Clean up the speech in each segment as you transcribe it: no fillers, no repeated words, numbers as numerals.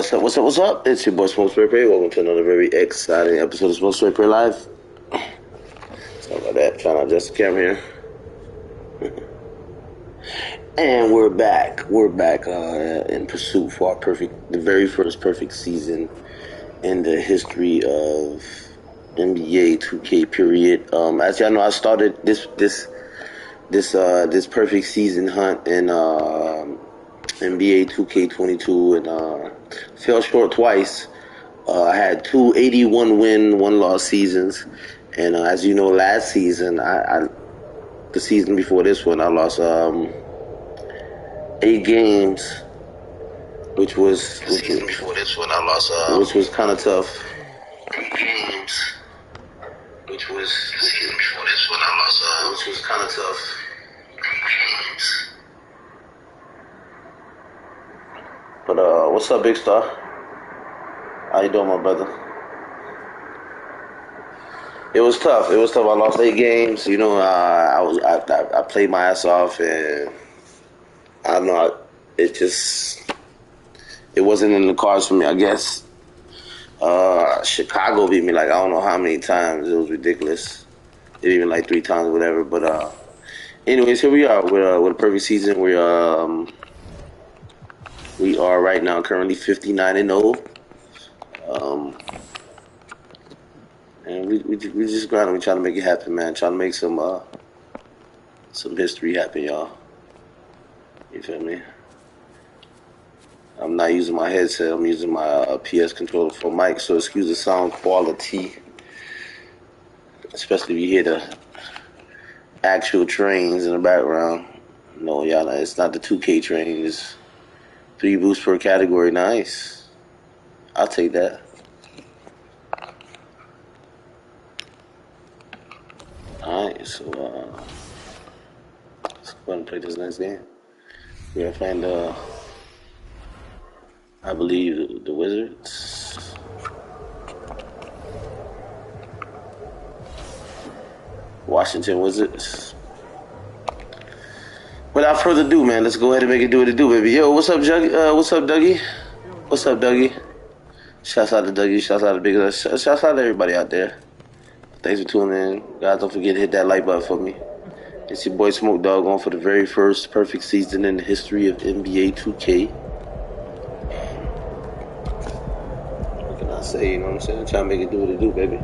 What's up? What's up? What's up? It's your boy Smoke Spray Pray. Welcome to another very exciting episode of Smoke Spray Pray Live. Sorry about that. Trying to adjust the camera here. And we're back. We're back in pursuit for the very first perfect season in the history of NBA 2K. Period. As y'all know, I started this perfect season hunt in NBA 2K22 and fell short twice. I had two 81-win, one-loss seasons, and as you know, last season, the season before this one, I lost 8 games, which was kind of tough. 8 games, which was kind of tough. 8 games. But what's up, Big Star? How you doing, my brother? It was tough. I lost 8 games. You know, I played my ass off, and I don't know. It wasn't in the cards for me. I guess Chicago beat me like I don't know how many times. It was ridiculous. It even like 3 times or whatever. But anyways, here we are with a perfect season. We are right now currently 59-0. And we just grinding. We trying to make it happen, man. Trying to make some history happen, y'all. You feel me? I'm not using my headset. I'm using my PS controller for mic, so excuse the sound quality. Especially if you hear the actual trains in the background. No, y'all, it's not the 2K train. It's 3 boosts per category. Nice. I'll take that. Alright, so let's go ahead and play this next game. We're gonna find I believe the Wizards. Washington Wizards. Without further ado, man, let's go ahead and make it do what it do, baby. Yo, what's up, what's up, Dougie? What's up, Dougie? Shouts out to Dougie. Shouts out to Big. Shouts out to everybody out there. Thanks for tuning in. Guys, don't forget to hit that like button for me. It's your boy Smoke Dog on for the very first perfect season in the history of NBA 2K. What can I say? You know what I'm saying? Trying to make it do what it do, baby.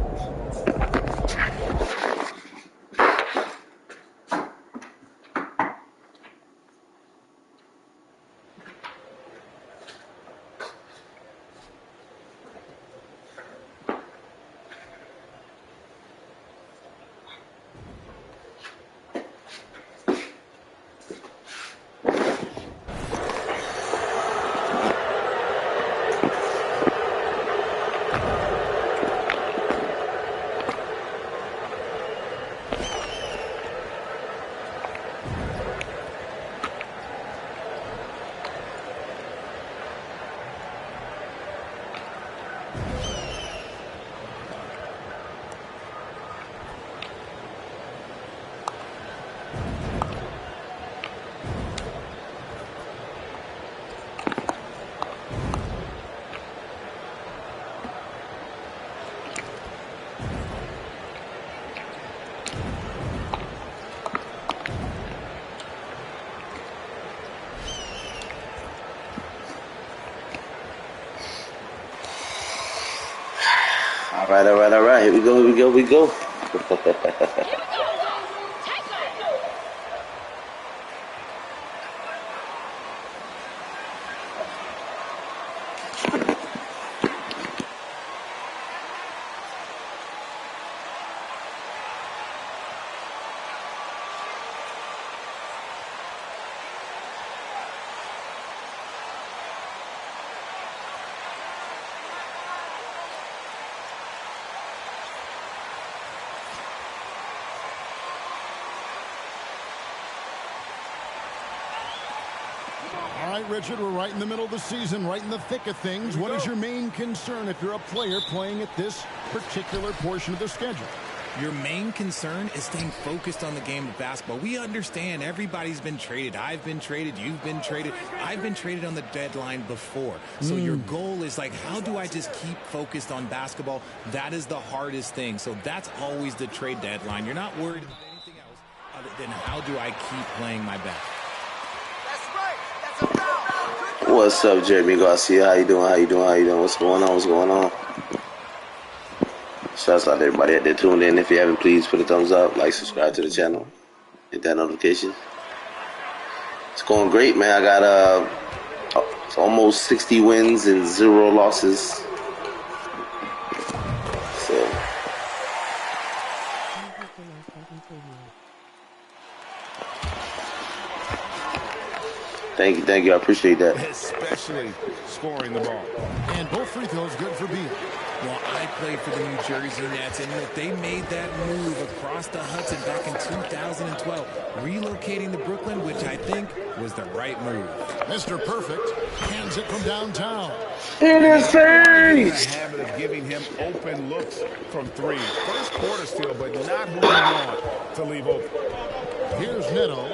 All right. Here we go. All right, Richard, we're right in the middle of the season, right in the thick of things. What is your main concern if you're a player playing at this particular portion of the schedule? Your main concern is staying focused on the game of basketball. We understand everybody's been traded. I've been traded. You've been traded. I've been traded on the deadline before. So your goal is like, how do I just keep focused on basketball? That is the hardest thing. So that's always the trade deadline. You're not worried about anything else other than how do I keep playing my best. What's up, Jeremy Garcia? How you doing? How you doing? How you doing? What's going on? What's going on? Shouts out to everybody out there tuned in. If you haven't, please put a thumbs up, like, subscribe to the channel, hit that notification. It's going great, man. I got it's almost 60 wins and 0 losses. So thank you. I appreciate that. Especially scoring the ball. And both free throws good for Beal. Well, I played for the New Jersey Nets, and look, they made that move across the Hudson back in 2012, relocating to Brooklyn, which I think was the right move. Mr. Perfect hands it from downtown. In his face! A habit of giving him open looks from 3. First quarter steal, but not moving on to leave open. Here's Neto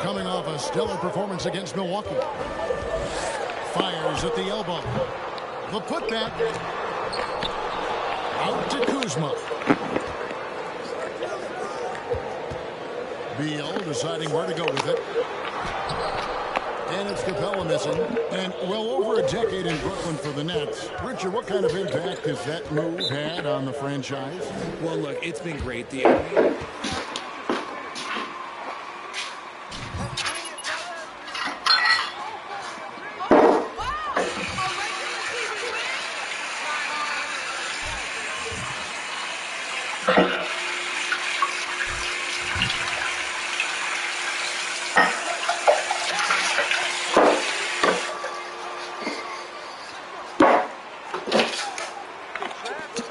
coming off a stellar performance against Milwaukee. Fires at the elbow. The putback. Out to Kuzma. Beal deciding where to go with it. And it's Capella missing. And well over a decade in Brooklyn for the Nets. Richard, what kind of impact has that move had on the franchise? Well, look, it's been great.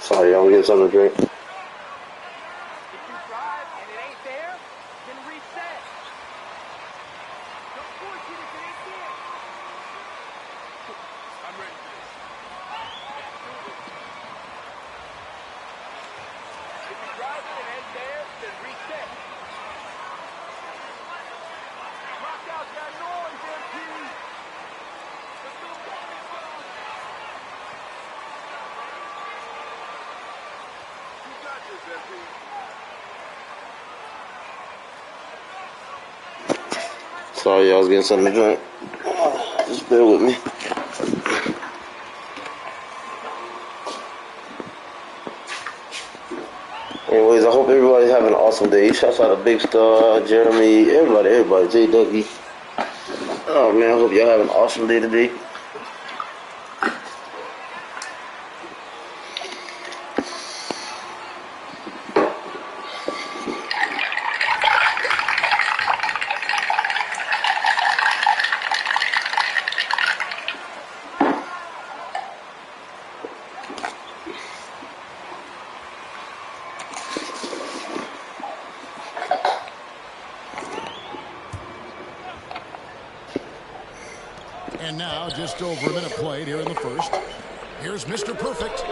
Sorry, y'all, get something to drink. Sorry, y'all, was getting something to drink. Just bear with me. Anyways, I hope everybody's having an awesome day. Shouts out to Big Star, Jeremy, everybody, J Dougie. Oh man, I hope y'all have an awesome day today. And now, just over a minute played here in the first. Here's Mr. Perfect.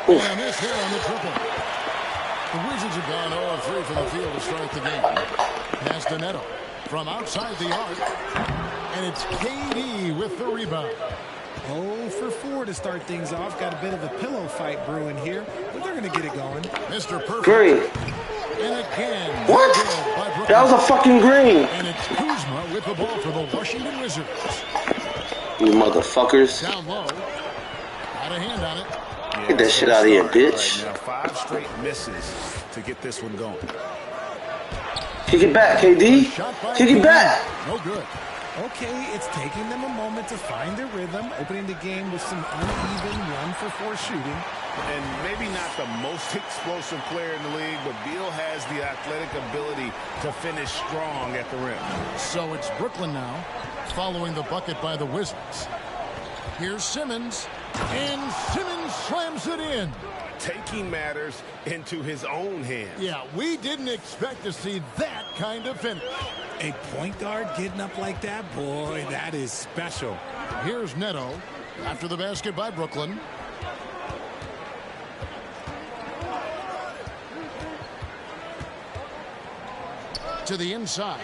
And a miss here on the triple. The Wizards have gone 0-3 from the field to start the game. Pass to Neto from outside the arc. And it's KD with the rebound. 0 for 4 to start things off. Got a bit of a pillow fight brewing here, but they're going to get it going. Mr. Perfect. Green. And again. What? That was a fucking green. And it's Kuzma with the ball for the Washington Wizards. You motherfuckers. Down low. Got a hand on it. Yeah, Get that shit out of here, bitch. Right now, 5 straight misses to get this one going. Kick it back, KD. Kick it back. No good. Okay, it's taking them a moment to find their rhythm, opening the game with some uneven 1 for 4 shooting. And maybe not the most explosive player in the league, but Beal has the athletic ability to finish strong at the rim. So it's Brooklyn now, following the bucket by the Wizards. Here's Simmons, and Simmons slams it in. Taking matters into his own hands. Yeah, we didn't expect to see that kind of finish. A point guard getting up like that, boy, that is special. Here's Neto after the basket by Brooklyn. to the inside.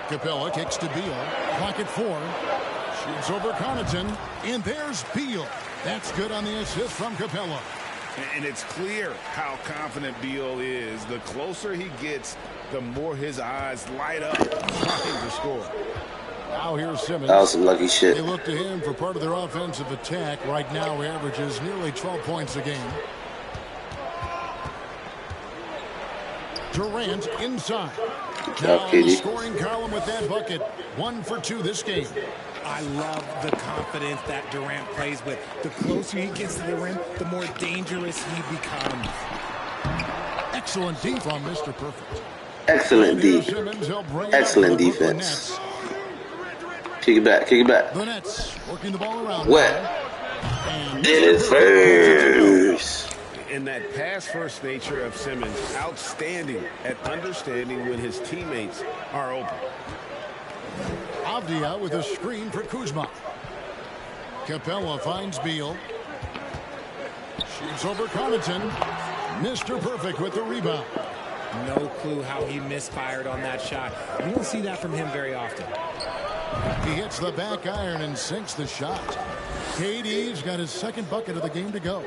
Capella kicks to Beal. Clock at 4. Shoots over Connaughton. And there's Beal. That's good on the assist from Capella. And it's clear how confident Beal is. The closer he gets, the more his eyes light up trying to score. Now here's Simmons. That was some lucky shit. They look to him for part of their offensive attack. Right now he averages nearly 12 points a game. Durant inside. Now in the scoring column with that bucket. 1 for 2 this game. I love the confidence that Durant plays with. The closer he gets to the rim, the more dangerous he becomes. Excellent D from Mr. Perfect. Excellent D. Excellent defense. Kick it back. Kick it back. The Nets working the ball around. Wet. Did it first. And that pass-first nature of Simmons, outstanding at understanding when his teammates are open. Avdia with a screen for Kuzma. Capella finds Beal. Shoots over Connaughton. Mr. Perfect with the rebound. No clue how he misfired on that shot. You don't see that from him very often. He hits the back iron and sinks the shot. KD's got his second bucket of the game to go.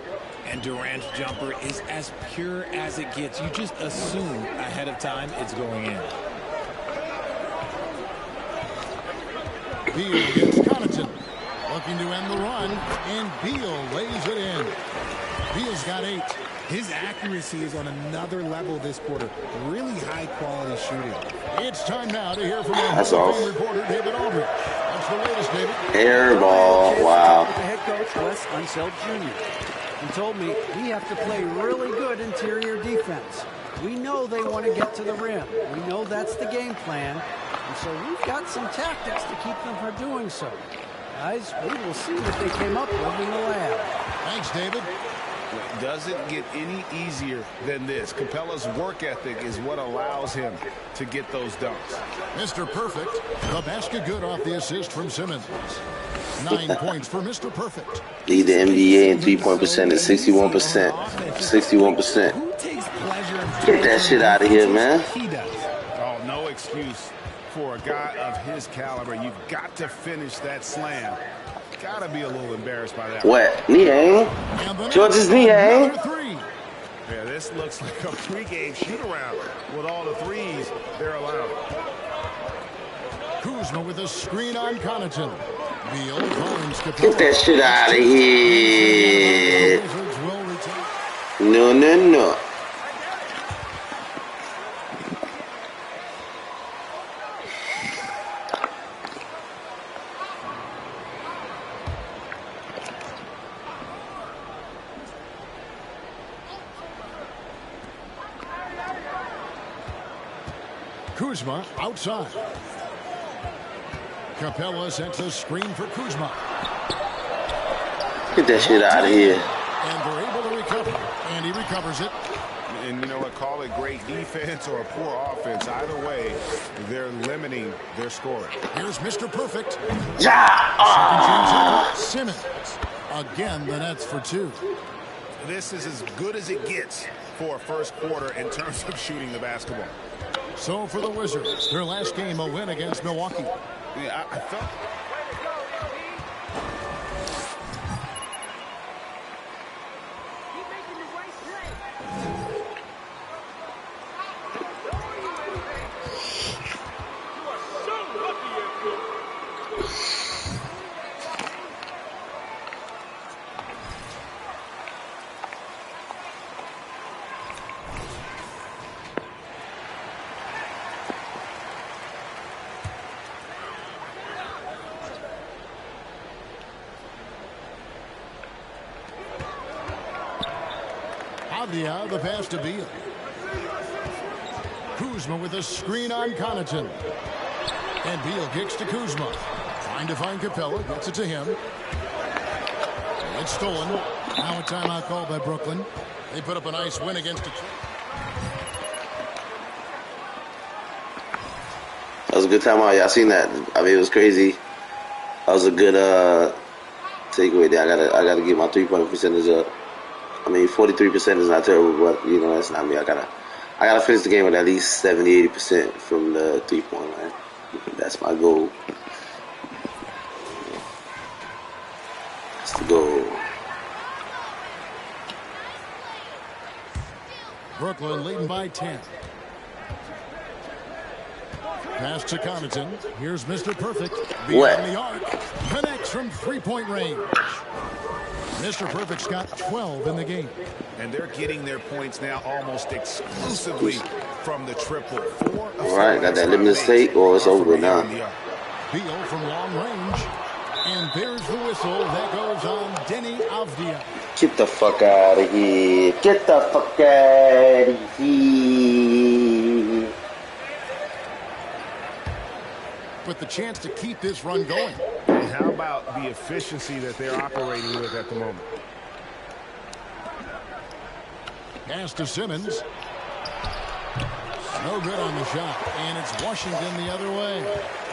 And Durant's jumper is as pure as it gets. You just assume ahead of time it's going in. Beal against Connaughton. Looking to end the run. And Beal lays it in. Beal's got 8. His accuracy is on another level this quarter. Really high-quality shooting. It's time now to hear from our Hall of Fame reporter, David Aldridge. That's the latest, David. Air ball. Wow. The head coach, Wes Unseld Jr. He told me we have to play really good interior defense. We know they want to get to the rim. We know that's the game plan. And so we've got some tactics to keep them from doing so. Guys, we will see what they came up with in the lab. Thanks, David. It doesn't get any easier than this. Capella's work ethic is what allows him to get those dunks. Mr. Perfect, the basket good off the assist from Simmons. 9 points for Mr. Perfect. Lead the NBA in 3-point percentage, 61%. 61%. Who takes pleasure in Get that shit out of here, man. He does. Oh, no excuse for a guy of his caliber. You've got to finish that slam. Got to be a little embarrassed by that. What? Niang? George's Niang? Yeah, this looks like a pregame shoot-around with all the threes they're allowed. Kuzma with a screen on Connaughton. Beal finds Get that shit out of here. No, no, no. Kuzma outside. Capella sets a screen for Kuzma. Get that shit out of here. And they're able to recover. And he recovers it. And you know what? Call it great defense or a poor offense. Either way, they're limiting their scoring. Here's Mr. Perfect. Yeah. Simmons. Again, the Nets for 2. This is as good as it gets for a first quarter in terms of shooting the basketball. So for the Wizards, their last game, a win against Milwaukee. Yeah, I felt... The pass to Beal. Kuzma with a screen on Connaughton. And Beal kicks to Kuzma. Trying to find Capella. Gets it to him. It's stolen. Now a timeout called by Brooklyn. They put up a nice win against Detroit. That was a good timeout. Y'all seen that? I mean, it was crazy. That was a good takeaway there. I gotta get my 3-point percentage up. I mean, 43% is not terrible, but you know that's not me. I I gotta finish the game with at least 70-80% from the 3-point line. That's my goal. That's the goal. Brooklyn leading by 10. Pass to Connaughton. Here's Mr. Perfect. Beyond the arc. Connects from 3-point range. Mr. Perfect's got 12 in the game. And they're getting their points now almost exclusively from the triple. All right, got that limited state, or it's over now. Beal from long range. And there's the whistle that goes on Deni Avdija. Get the fuck out of here. Get the fuck out of here. With the chance to keep this run going. How about the efficiency that they're operating with at the moment? Pass to Simmons. No good on the shot. And it's Washington the other way.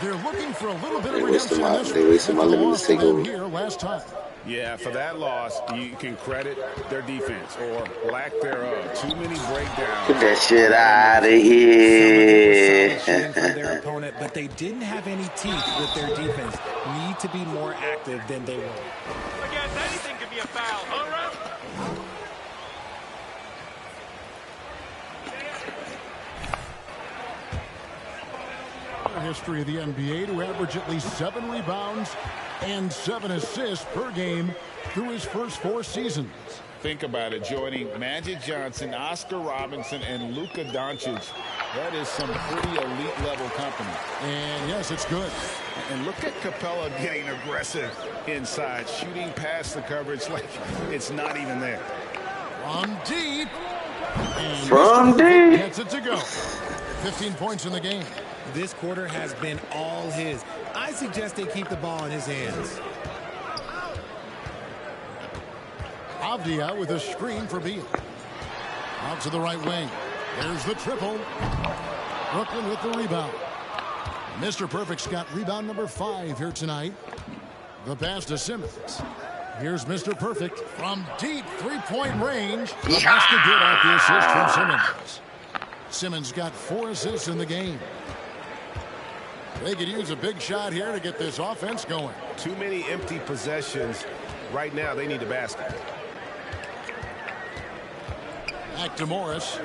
They're looking for a little bit of redemption in this. They wasted my limited take over here last time. Yeah, for that loss, you can credit their defense or lack thereof. Too many breakdowns. Get that shit out of here. Some from their opponent, but they didn't have any teeth with their defense. Need to be more active than they were. I guess anything can be a foul, huh, Ref? History of the NBA to average at least 7 rebounds and 7 assists per game through his first 4 seasons. Think about it, joining Magic Johnson, Oscar Robinson, and Luka Doncic. That is some pretty elite level company. And yes, it's good. And look at Capella getting aggressive inside, shooting past the coverage like it's not even there. From deep. And From deep. Gets it to go. 15 points in the game. This quarter has been all his. I suggest they keep the ball in his hands. Avdija with a screen for Beal. Out to the right wing. There's the triple. Brooklyn with the rebound. Mr. Perfect's got rebound number 5 here tonight. The pass to Simmons. Here's Mr. Perfect from deep 3-point range. The basket get out the assist from Simmons. Simmons got 4 assists in the game. They could use a big shot here to get this offense going. Too many empty possessions. Right now, they need a basket. Back to Morris.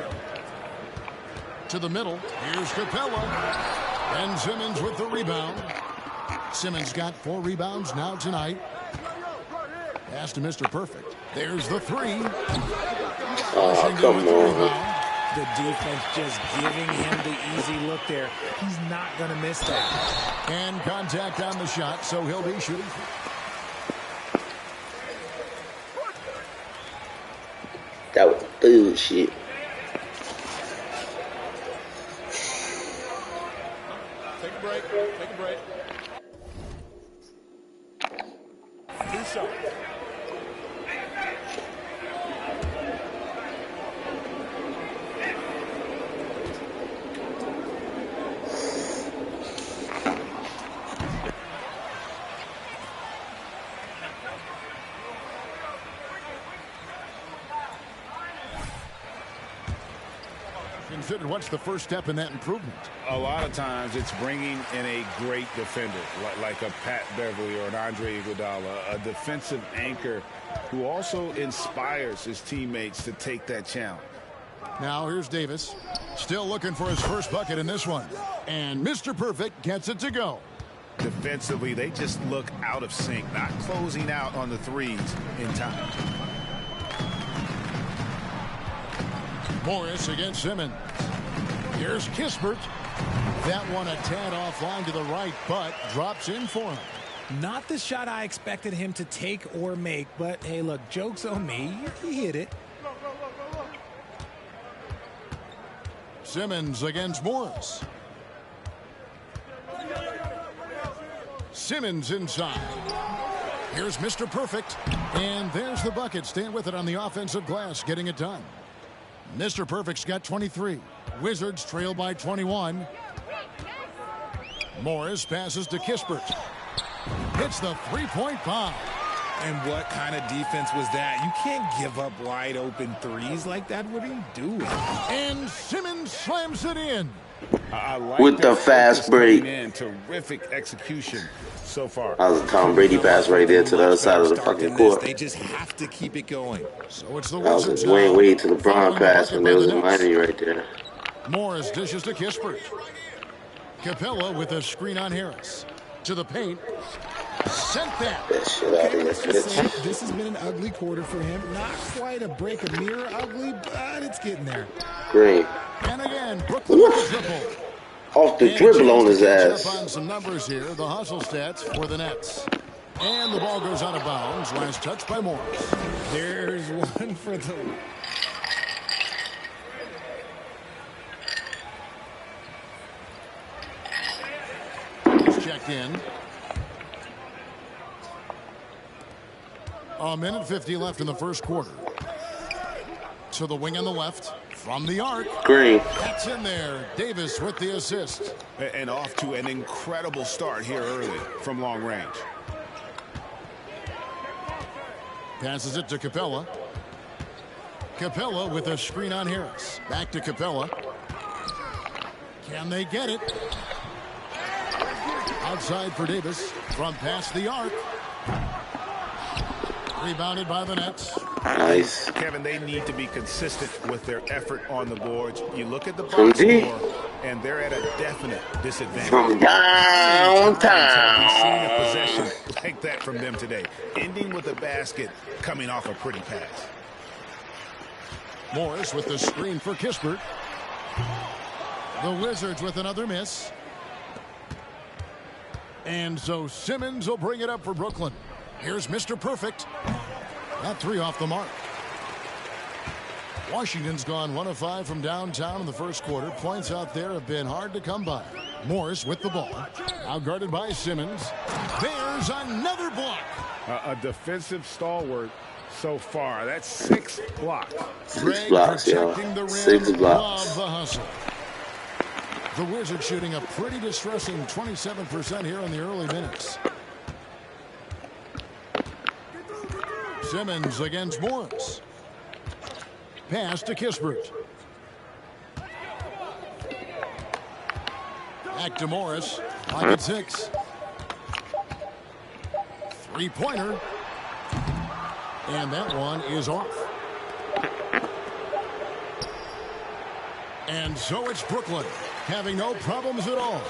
To the middle. Here's Capella. And Simmons with the rebound. Simmons got 4 rebounds now tonight. Pass to Mr. Perfect. There's the 3. Oh, come on. The defense just giving him the easy look there. He's not going to miss that. And contact on the shot, so he'll be shooting. That was bullshit. Take a break. Take a break. Two shots. Considered what's the first step in that improvement? A lot of times it's bringing in a great defender like a Pat Beverly or an Andre Iguodala, a defensive anchor who also inspires his teammates to take that challenge. Now here's Davis, still looking for his first bucket in this one. And Mr. Perfect gets it to go. Defensively, they just look out of sync, not closing out on the threes in time. Morris against Simmons. Here's Kispert. That one a tad offline to the right, but drops in for him. Not the shot I expected him to take or make, but hey, look, joke's on me. He hit it. Simmons against Morris. Simmons inside. Here's Mr. Perfect. And there's the bucket. Staying with it on the offensive glass, getting it done. Mr. Perfect's got 23. Wizards trail by 21. Morris passes to Kispert. Hits the 3-point bomb. And what kind of defense was that? You can't give up wide open threes like that. What are you doing? And Simmons slams it in. I like With the fast break. Terrific execution so far. That was a Tom Brady pass right there to the other side of the fucking court. They just have to keep it going. So it's the That Wizards was a Dwayne now. Wade to LeBron Following pass the when there was a bucket by the Miami Nets. right there. Morris dishes to Kispert. Capella with a screen on Harris. To the paint. Sent that. That shit out Okay, of let's just say here. this has been an ugly quarter for him. Not quite a break a mirror ugly, but it's getting there. Green. And again, Brooklyn with the triple. Off the And dribble on chance his to catch ass. up on some numbers here. The hustle stats for the Nets. And the ball goes out of bounds. Last touch by Morris. There's one for the... He's checked in. A minute 50 left in the first quarter. To the wing on the left. From the arc. Green. That's in there. Davis with the assist. And off to an incredible start here early from long range. Passes it to Capella. Capella with a screen on Harris. Back to Capella. Can they get it? Outside for Davis. From past the arc. Rebounded by the Nets. Nice. Kevin, they need to be consistent with their effort on the boards. You look at the From box D. score, and they're at a definite disadvantage. From Have we seen a downtown. possession like that from them today, ending with a basket coming off a pretty pass. Morris with the screen for Kispert. The Wizards with another miss. And so Simmons will bring it up for Brooklyn. Here's Mr. Perfect. That three off the mark. Washington's gone 1 of 5 from downtown in the first quarter. Points out there have been hard to come by. Morris with the ball. Now guarded by Simmons. There's another block. A defensive stalwart so far. That's 6 blocks. 6 blocks, y'all. Protecting the rim. 6 blocks. Love the hustle. The Wizards shooting a pretty distressing 27% here in the early minutes. Simmons against Morris. Pass to Kispert. Back to Morris. Pocket 6. Three-pointer. And that one is off. And so it's Brooklyn, having no problems at all.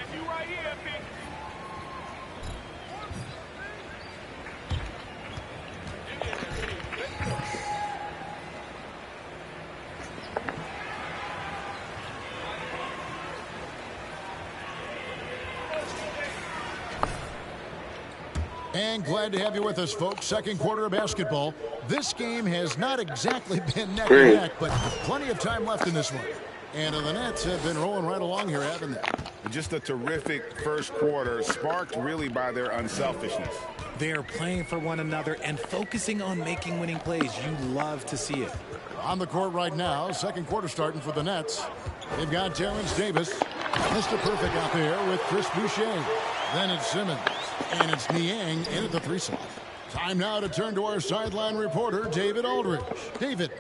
If you right here, big. And glad to have you with us, folks. Second quarter of basketball. This game has not exactly been neck Great. and neck, but plenty of time left in this one. And the Nets have been rolling right along here, haven't they? Just a terrific first quarter, sparked really by their unselfishness. They are playing for one another and focusing on making winning plays. You love to see it. On the court right now, second quarter starting for the Nets. They've got Terrence Davis, Mr. Perfect out there with Chris Boucher. Then it's Simmons, and it's Niang in at the 3 slot. Time now to turn to our sideline reporter, David Aldridge. David.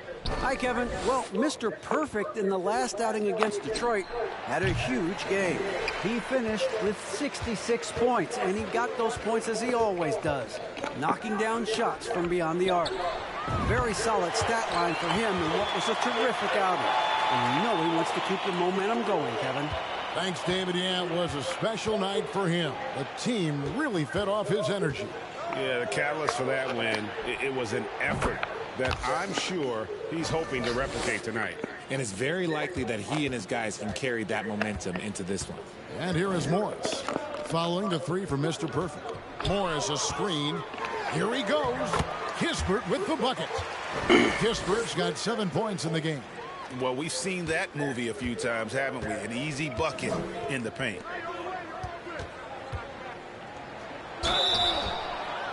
Hi, Kevin. Well, Mr. Perfect in the last outing against Detroit had a huge game. He finished with 66 points, and he got those points as he always does, knocking down shots from beyond the arc. Very solid stat line for him in what was a terrific outing. And you know he wants to keep the momentum going, Kevin. Thanks, David. Yeah, it was a special night for him. The team really fed off his energy. Yeah, the catalyst for that win, it was an effort that I'm sure he's hoping to replicate tonight. And it's very likely that he and his guys can carry that momentum into this one. And here is Morris, following the 3 from Mr. Perfect. Morris a screen. Here he goes. Kispert with the bucket. Kispert's got 7 points in the game. Well, we've seen that movie a few times, haven't we? An easy bucket in the paint.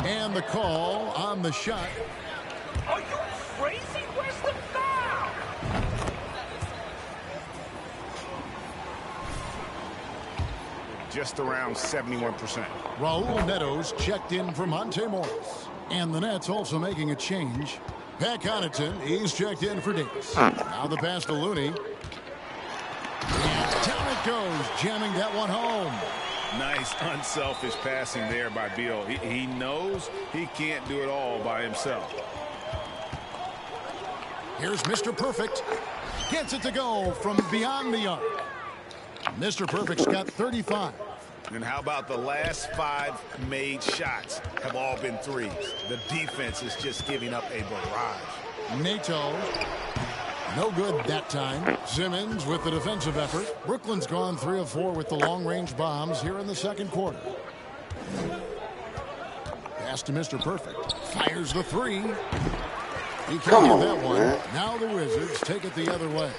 And the call on the shot. Are you crazy? Where's the foul? just around 71%. Raul Netos checked in for Monte Morris. And the Nets also making a change. Pat Connaughton, he's checked in for Davis. Now the pass to Looney. And down it goes, jamming that one home. Nice unselfish passing there by Beal. He knows he can't do it all by himself. Here's Mr. Perfect. Gets it to go from beyond the arc. Mr. Perfect's got 35. And how about the last 5 made shots have all been threes? The defense is just giving up a barrage. Nato, no good that time. Simmons with the defensive effort. Brooklyn's gone 3 of 4 with the long-range bombs here in the second quarter. Pass to Mr. Perfect. Fires the 3. He can't get that one. Man. Now the Wizards take it the other way.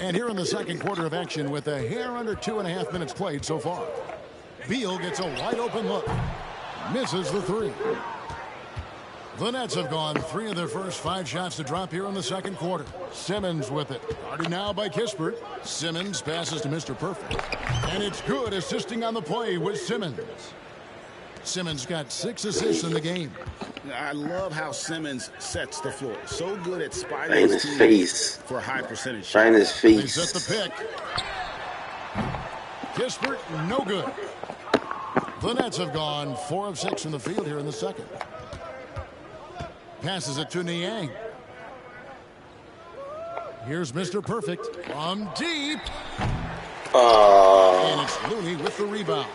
And here in the second quarter of action with a hair under 2.5 minutes played so far. Beal gets a wide open look. Misses the 3. The Nets have gone 3 of their first 5 shots to drop here in the second quarter. Simmons with it. Guarded now by Kispert. Simmons passes to Mr. Perfect. And it's good, assisting on the play with Simmons. Simmons got 6 assists in the game. I love how Simmons sets the floor. So good at Right spiding in his face. for a high percentage Right shot. in his They face. set the pick. Kispert, no good. The Nets have gone 4 of 6 from the field here in the second. Passes it to Niang. Here's Mr. Perfect from deep. And it's Looney with the rebound.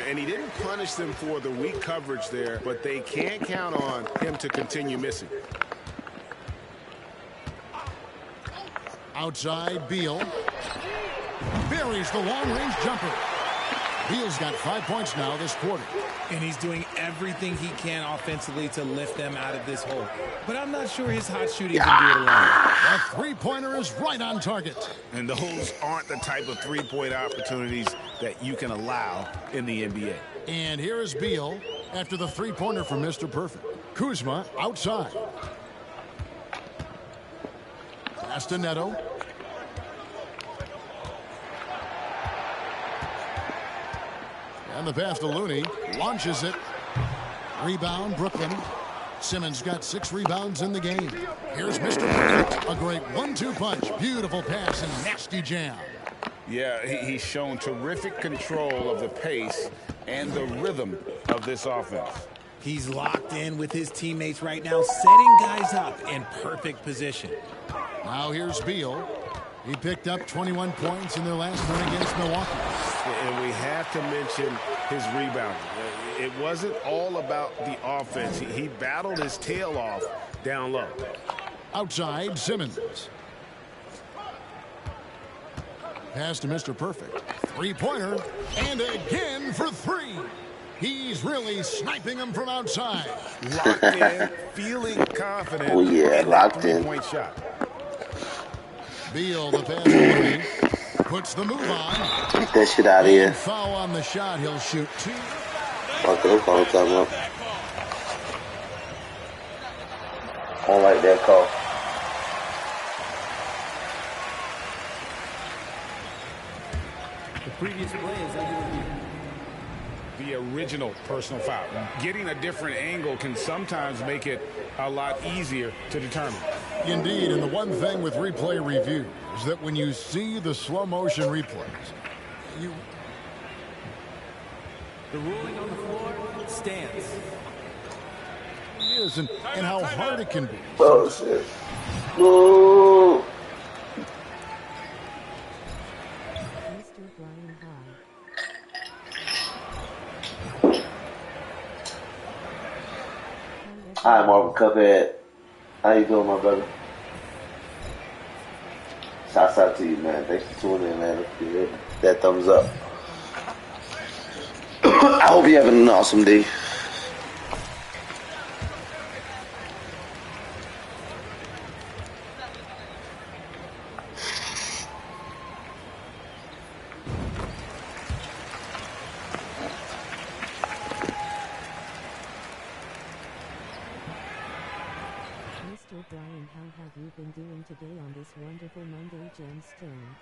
And he didn't punish them for the weak coverage there, but they can't count on him to continue missing. Outside, Beal. Buries the long-range jumper. Beal's got 5 points now this quarter. And he's doing everything he can offensively to lift them out of this hole. But I'm not sure his hot shooting can do it alone. The three-pointer is right on target. And those aren't the type of three-point opportunities that you can allow in the NBA. And here is Beal after the three-pointer from Mr. Perfect. Kuzma outside. Pass to Neto. And the pass to Looney. Launches it. Rebound, Brooklyn. Simmons got 6 rebounds in the game. Here's Mr. Perfect. A great 1-2 punch. Beautiful pass and nasty jam. Yeah, he's shown terrific control of the pace and the rhythm of this offense. He's locked in with his teammates right now, setting guys up in perfect position. Now here's Beal. He picked up 21 points in their last win against Milwaukee. And we have to mention his rebounding. It wasn't all about the offense. He battled his tail off down low. Outside, Simmons. Pass to Mr. Perfect. Three-pointer. And again for 3. He's really sniping them from outside. Locked in, feeling confident. Oh, yeah, in locked that in. three-point shot. Beal, the pass to Looney. Puts the move on. Get that shit out of here. Foul on the shot. He'll shoot 2. Fuck it, I'm calling time up. I don't like that call. The previous play is under review. The original personal foul. Getting a different angle can sometimes make it a lot easier to determine. Indeed, and the one thing with replay review is that when you see the slow motion replays, you... The ruling on the floor stands. is and how hard it can be. Oh, shit. Ooh. Mr. Brian Hall. Hi, Marvin Cuphead. How you doing, my brother? Shouts out to you, man. Thanks for tuning in, man. That thumbs up. I hope you're having an awesome day. Mr. Brian, how have you been doing today on this wonderful Monday, Gemstone?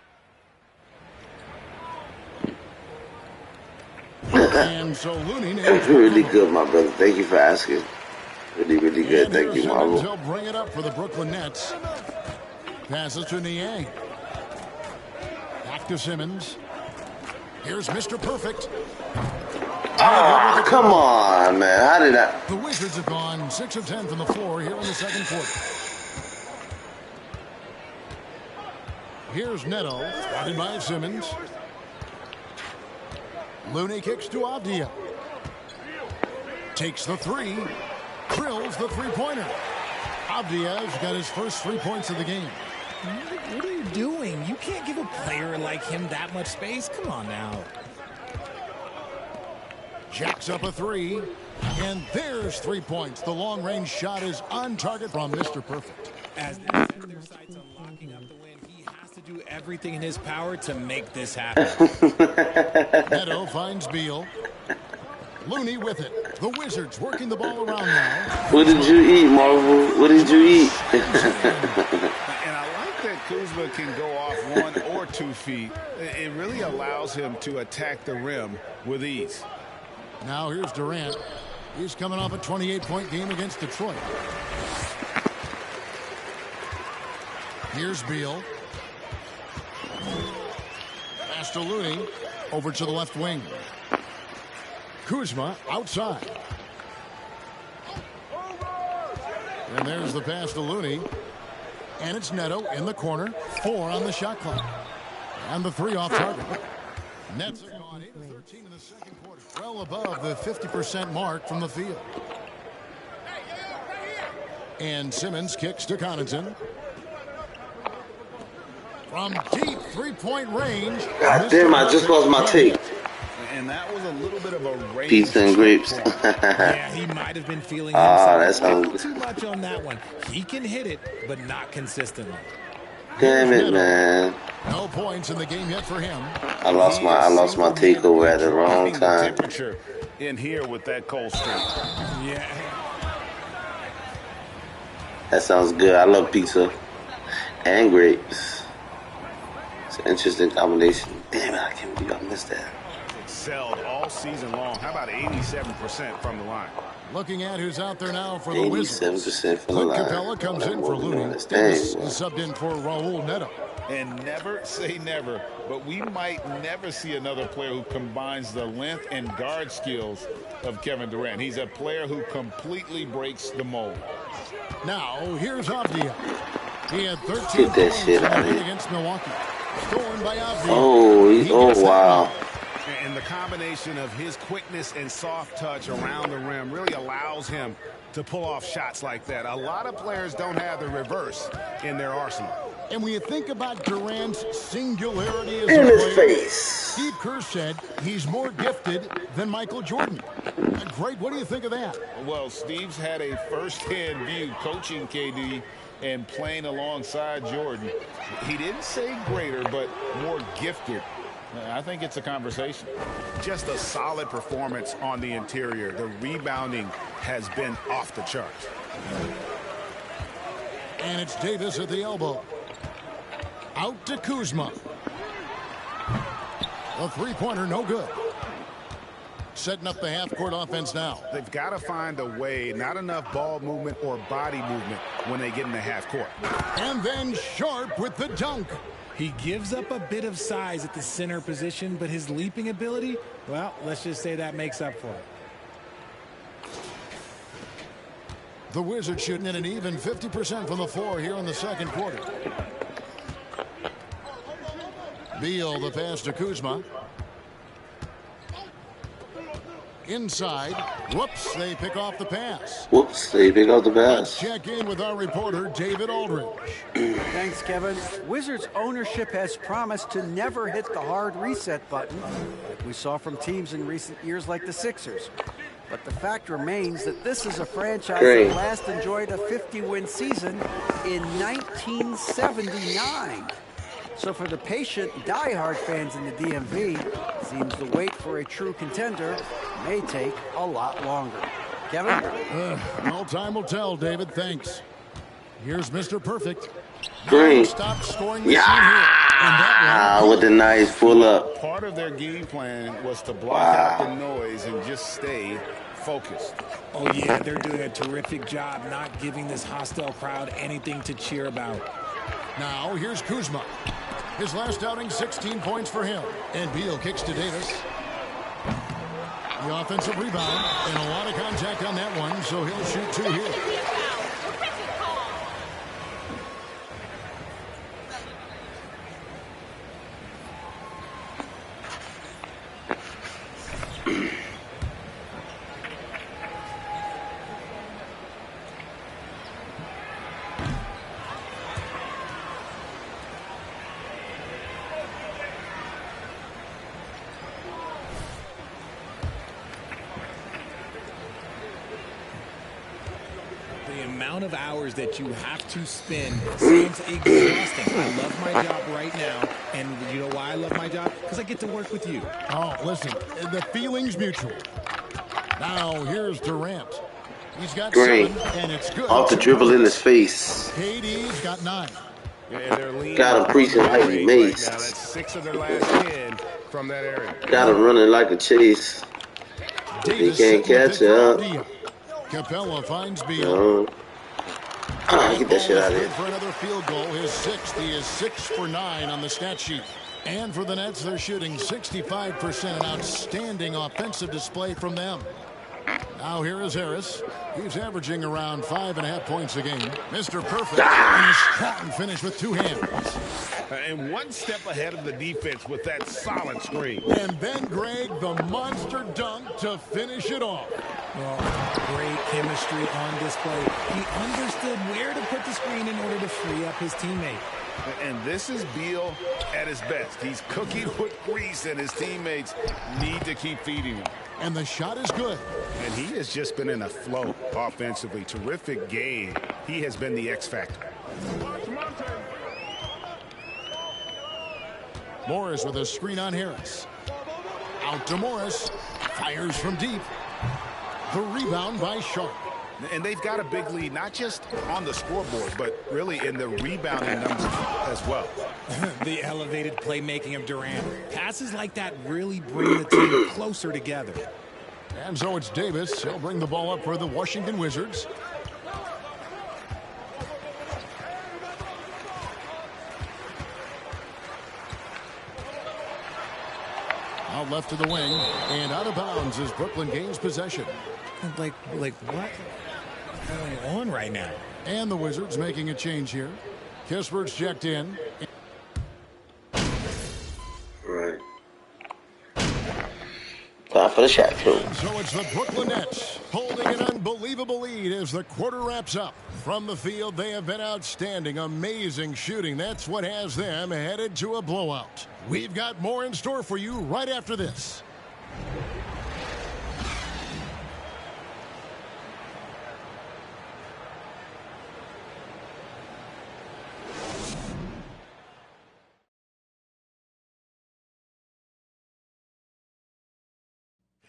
And so Looney nails Really good, my brother. Thank you for asking. Really, really good. And Thank here's you, Simmons. Marvel. He'll bring it up for the Brooklyn Nets. Passes to Niang. Back to Simmons. Here's Mr. Perfect. Ah, come on, man. How did I? The Wizards have gone 6 of 10 from the floor here in the second quarter. Here's Neto, spotted by Simmons. Looney kicks to Avdia. Takes the three. Drills the three-pointer. Avdia's got his first 3 points of the game. What are you doing? You can't give a player like him that much space. Come on now. Jacks up a three. And there's 3 points. The long-range shot is on target from Mr. Perfect. As they set their sights on locking up the win, he has to do everything in his power to make this happen. Neto finds Beal. Looney with it. The Wizards working the ball around now. What did you eat, Marvel? What did you eat? And I like that Kuzma can go off 1 or 2 feet. It really allows him to attack the rim with ease. Now here's Durant. He's coming off a 28-point game against Detroit. Here's Beal. Pass to Looney. Over to the left wing. Kuzma outside. And there's the pass to Looney. And it's Neto in the corner. 4 on the shot clock. And the 3 off target. Nets have gone 8 of 13 in the second quarter. Well above the 50% mark from the field. And Simmons kicks to Connaughton. From deep three-point range. God damn, I just lost my take. And that was a little bit of a range. Pizza and grapes. Yeah, he might have been feeling Ah, himself that a little sounds too much on that one. He can hit it, but not consistently. Damn it, man. No points in the game yet for him. I lost my takeover at the wrong The time. temperature in here with that cold streak. Yeah. That sounds good. I love pizza and grapes. It's an interesting combination. Damn it, I can't believe I missed that. Excelled all season long. How about 87% from the line? Looking at who's out there now for the Wizards. 87% from the Clint line. Capella comes in for Looney. Dang, Davis bro. is subbed in for Raul Neto. And never say never, but we might never see another player who combines the length and guard skills of Kevin Durant. He's a player who completely breaks the mold. Now, here's Avdia. He had 13 Get that points shit in the out of win here. against Milwaukee. Scored by Avdia. Oh, He gets that wow. one. And the combination of his quickness and soft touch around the rim really allows him to pull off shots like that. A lot of players don't have the reverse in their arsenal. And when you think about Durant's singularity as In a his player, face. Steve Kerr said he's more gifted than Michael Jordan. Greg, what do you think of that? Well, Steve's had a first-hand view coaching KD and playing alongside Jordan. He didn't say greater, but more gifted. I think it's a conversation. Just a solid performance on the interior. The rebounding has been off the charts. And it's Davis at the elbow. Out to Kuzma. A three-pointer, no good. Setting up the half-court offense now. They've got to find a way, not enough ball movement or body movement when they get in the half court. And then Sharp with the dunk. He gives up a bit of size at the center position, but his leaping ability, well, let's just say that makes up for it. The Wizards shooting at an even 50% from the floor here in the second quarter. Beal, the pass to Kuzma. Inside. Whoops, they pick off the pass. Whoops, they pick up the Let's pass. check in with our reporter, David Aldridge. Thanks, Kevin. Wizards ownership has promised to never hit the hard reset button like we saw from teams in recent years like the Sixers. But the fact remains that this is a franchise Great. that last enjoyed a 50-win season in 1979. So for the patient, diehard fans in the DMV, seems the wait for a true contender may take a lot longer. Kevin? Well, time will tell, David. Thanks. Here's Mr. Perfect. Green. Stop scoring the Yeah. Wow, with the nice pull up. Part of their game plan was to block out the noise and just stay focused. Oh, yeah, they're doing a terrific job not giving this hostile crowd anything to cheer about. Now, here's Kuzma. His last outing, 16 points for him. And Beal kicks to Davis. The offensive rebound, and a lot of contact on that one, so he'll shoot 2 here. The amount of hours that you have to spend seems exhausting. I love my job right now, and you know why I love my job? Because I get to work with you. Oh, listen, the feeling's mutual. Now, here's Durant. He's got Great. 7, and it's good. Off the dribble in his face. KD's got 9. Got him preaching like he maced. Now that's 6 of their last 10 from that area. Got him running like a chase. He can't catch up. Capella finds Beal. Get that shit out of here. For another field goal, his 6th. He is 6 for 9 on the stat sheet. And for the Nets, they're shooting 65%. An outstanding offensive display from them. Now here is Harris. He's averaging around 5.5 points a game. Mr. Perfect. And a strong finish with 2 hands. And 1 step ahead of the defense with that solid screen. And then Greg, the monster dunk to finish it off. Well, great chemistry on display. He understood where to put the screen in order to free up his teammate. And this is Beal at his best. He's cooking with grease, and his teammates need to keep feeding him. And the shot is good. And he has just been in a flow offensively. Terrific game. He has been the X factor. Morris with a screen on Harris. Out to Morris. Fires from deep. The rebound by Sharp. And they've got a big lead, not just on the scoreboard, but really in the rebounding numbers as well. The elevated playmaking of Durant. Passes like that really bring the team closer together. And so it's Davis. He'll bring the ball up for the Washington Wizards. Out left to the wing. And out of bounds as Brooklyn gains possession. Like what? Going on right now? And the Wizards making a change here. Kispert's checked in. Right. Time for the shot, too. So it's the Brooklyn Nets holding an unbelievable lead as the quarter wraps up. From the field, they have been outstanding, amazing shooting. That's what has them headed to a blowout. We've got more in store for you right after this.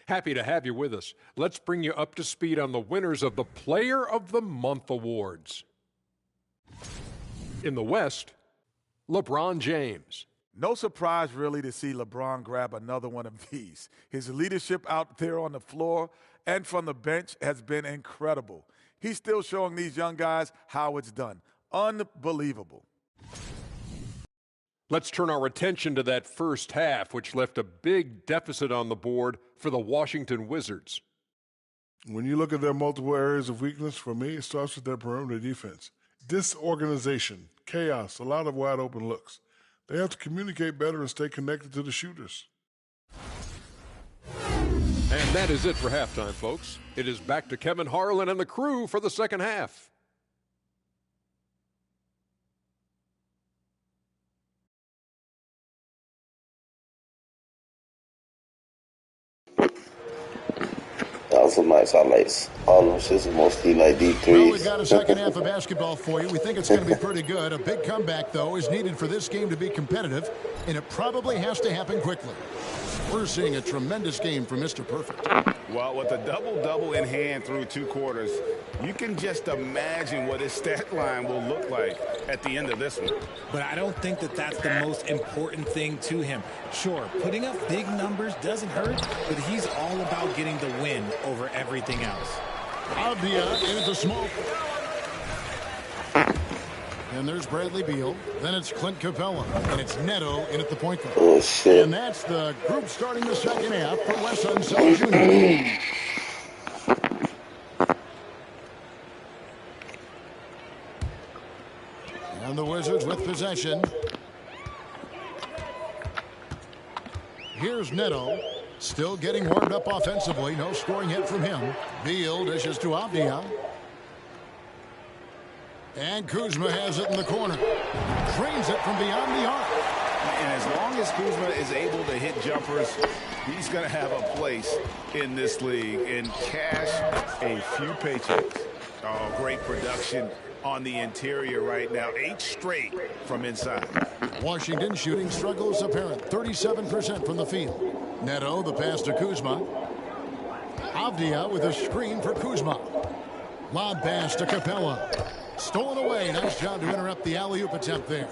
Happy to have you with us. Let's bring you up to speed on the winners of the Player of the Month awards. In the West, LeBron James. No surprise, really, to see LeBron grab another one of these. His leadership out there on the floor and from the bench has been incredible. He's still showing these young guys how it's done. Unbelievable. Let's turn our attention to that first half, which left a big deficit on the board for the Washington Wizards. When you look at their multiple areas of weakness, for me, it starts with their perimeter defense. Disorganization, chaos, a lot of wide open looks. They have to communicate better and stay connected to the shooters. And that is it for halftime, folks. It is back to Kevin Harlan and the crew for the second half. That was some nice highlights. All of them shits are mostly like deep Well, threes. we've got a second half of basketball for you. We think it's going to be pretty good. A big comeback, though, is needed for this game to be competitive, and it probably has to happen quickly. We're seeing a tremendous game from Mr. Perfect. Well, with a double-double in hand through 2 quarters, you can just imagine what his stat line will look like at the end of this one. But I don't think that that's the most important thing to him. Sure, putting up big numbers doesn't hurt, but he's all about getting the win over everything else. Avdia into small. And there's Bradley Beal. Then it's Clint Capella. And it's Neto in at the point guard. Oh, shit. And that's the group starting the second half for Wes Unseld Jr. And the Wizards with possession. Here's Neto. Still getting warmed up offensively. No scoring hit from him. Beal dishes to Avdia. And Kuzma has it in the corner. Trains it from beyond the arc. And as long as Kuzma is able to hit jumpers, he's going to have a place in this league and cash a few paychecks. Oh, great production on the interior right now. 8 straight from inside. Washington shooting struggles apparent. 37% from the field. Neto, the pass to Kuzma. Avdia with a screen for Kuzma. Lob pass to Capella. Stolen away. Nice job to interrupt the alley-oop attempt there.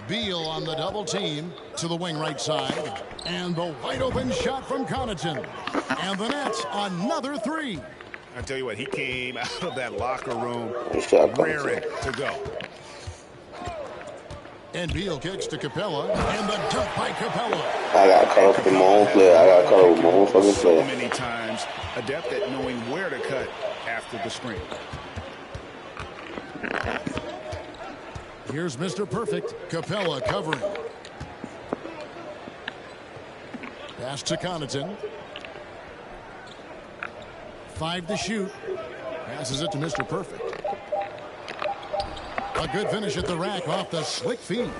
Beal on the double team to the wing right side. And the wide open shot from Connaughton. And the Nets another 3. I tell you what, he came out of that locker room raring to go. And Beal kicks to Capella. And the dunk by Capella. I got caught up with my own player. I got caught up with my own fucking player. So many times adept at knowing where to cut after the screen. Here's Mr. Perfect. Capella covering. Pass to Connaughton. 5 to shoot. Passes it to Mr. Perfect. A good finish at the rack off the slick feed.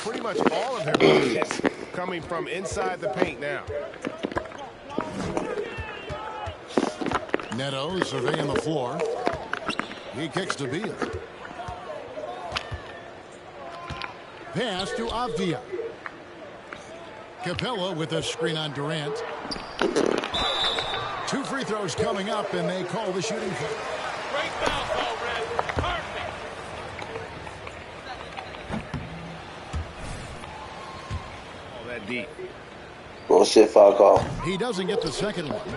Pretty much all of their buckets coming from inside the paint now. Neto surveying the floor. He kicks to Beal. Pass to Avdia. Capella with a screen on Durant. 2 free throws coming up, and they call the shooting foul. Great foul call, Red. Perfect. Oh, that deep. Bullshit foul call. He doesn't get the second one.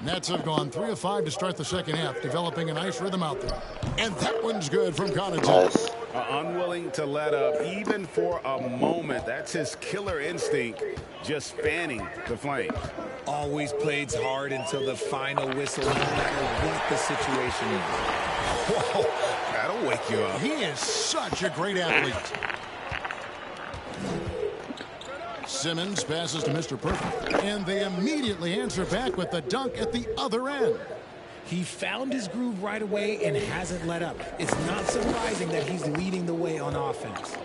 Nets have gone 3 of 5 to start the second half, developing a nice rhythm out there. And that one's good from Connaughton. Nice. Unwilling to let up, even for a moment. That's his killer instinct, just fanning the flames. Always plays hard until the final whistle, no matter what the situation is. Whoa, that'll wake you up. He is such a great athlete. Simmons passes to Mr. Perfect, and they immediately answer back with the dunk at the other end. He found his groove right away and hasn't let up. It's not surprising that he's leading the way on offense.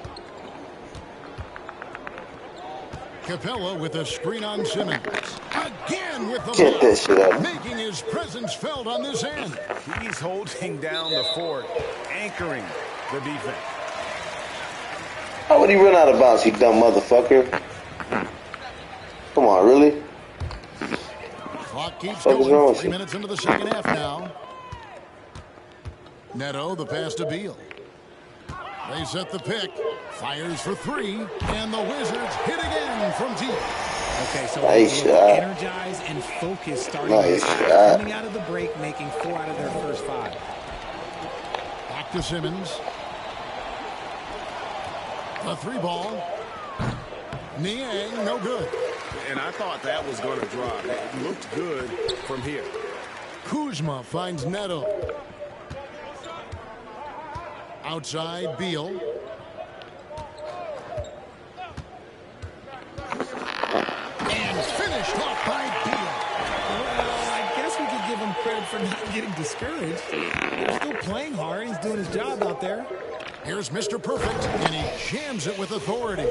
Capella with a screen on Simmons. Again with the Get this shit up. making his presence felt on this end. He's holding down the fort, anchoring the defense. How would he run out of bounds, you dumb motherfucker? Come on, really? Clock keeps What is wrong going. with 3 you? minutes into the second half now. Neto, the pass to Beal. They set the pick. Fires for 3. And the Wizards hit again from deep. Okay, so Nice they shot. energized and focused starting Nice this half. shot. Coming out of the break, making 4 out of their first 5. Back to Simmons. The 3 ball. Niang, no good. And I thought that was going to drop. It looked good from here. Kuzma finds Neto. Outside, Beal. And finished off by Beal. Well, I guess we could give him credit for not getting discouraged. He's still playing hard. He's doing his job out there. Here's Mr. Perfect, and he jams it with authority.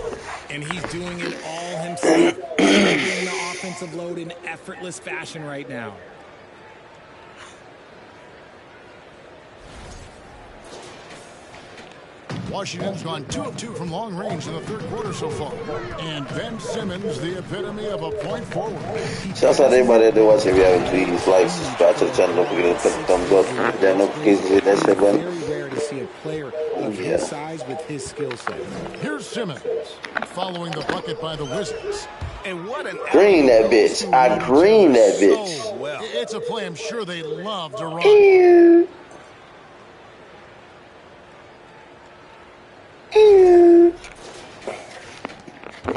And he's doing it all himself. Shouldering the offensive load in effortless fashion right now. Washington's gone 2 of 2 from long range in the third quarter so far. And Ben Simmons, the epitome of a point forward. Shouts out to everybody out there watching. If you haven't, please like, subscribe to the channel. Don't forget to click the thumbs up. That notifications, hit that shit button. player of his size with his skill set. Here's Simmons following the bucket by the Wizards. And what an Green that bitch. I green that bitch. So well. It's a play I'm sure they love to run.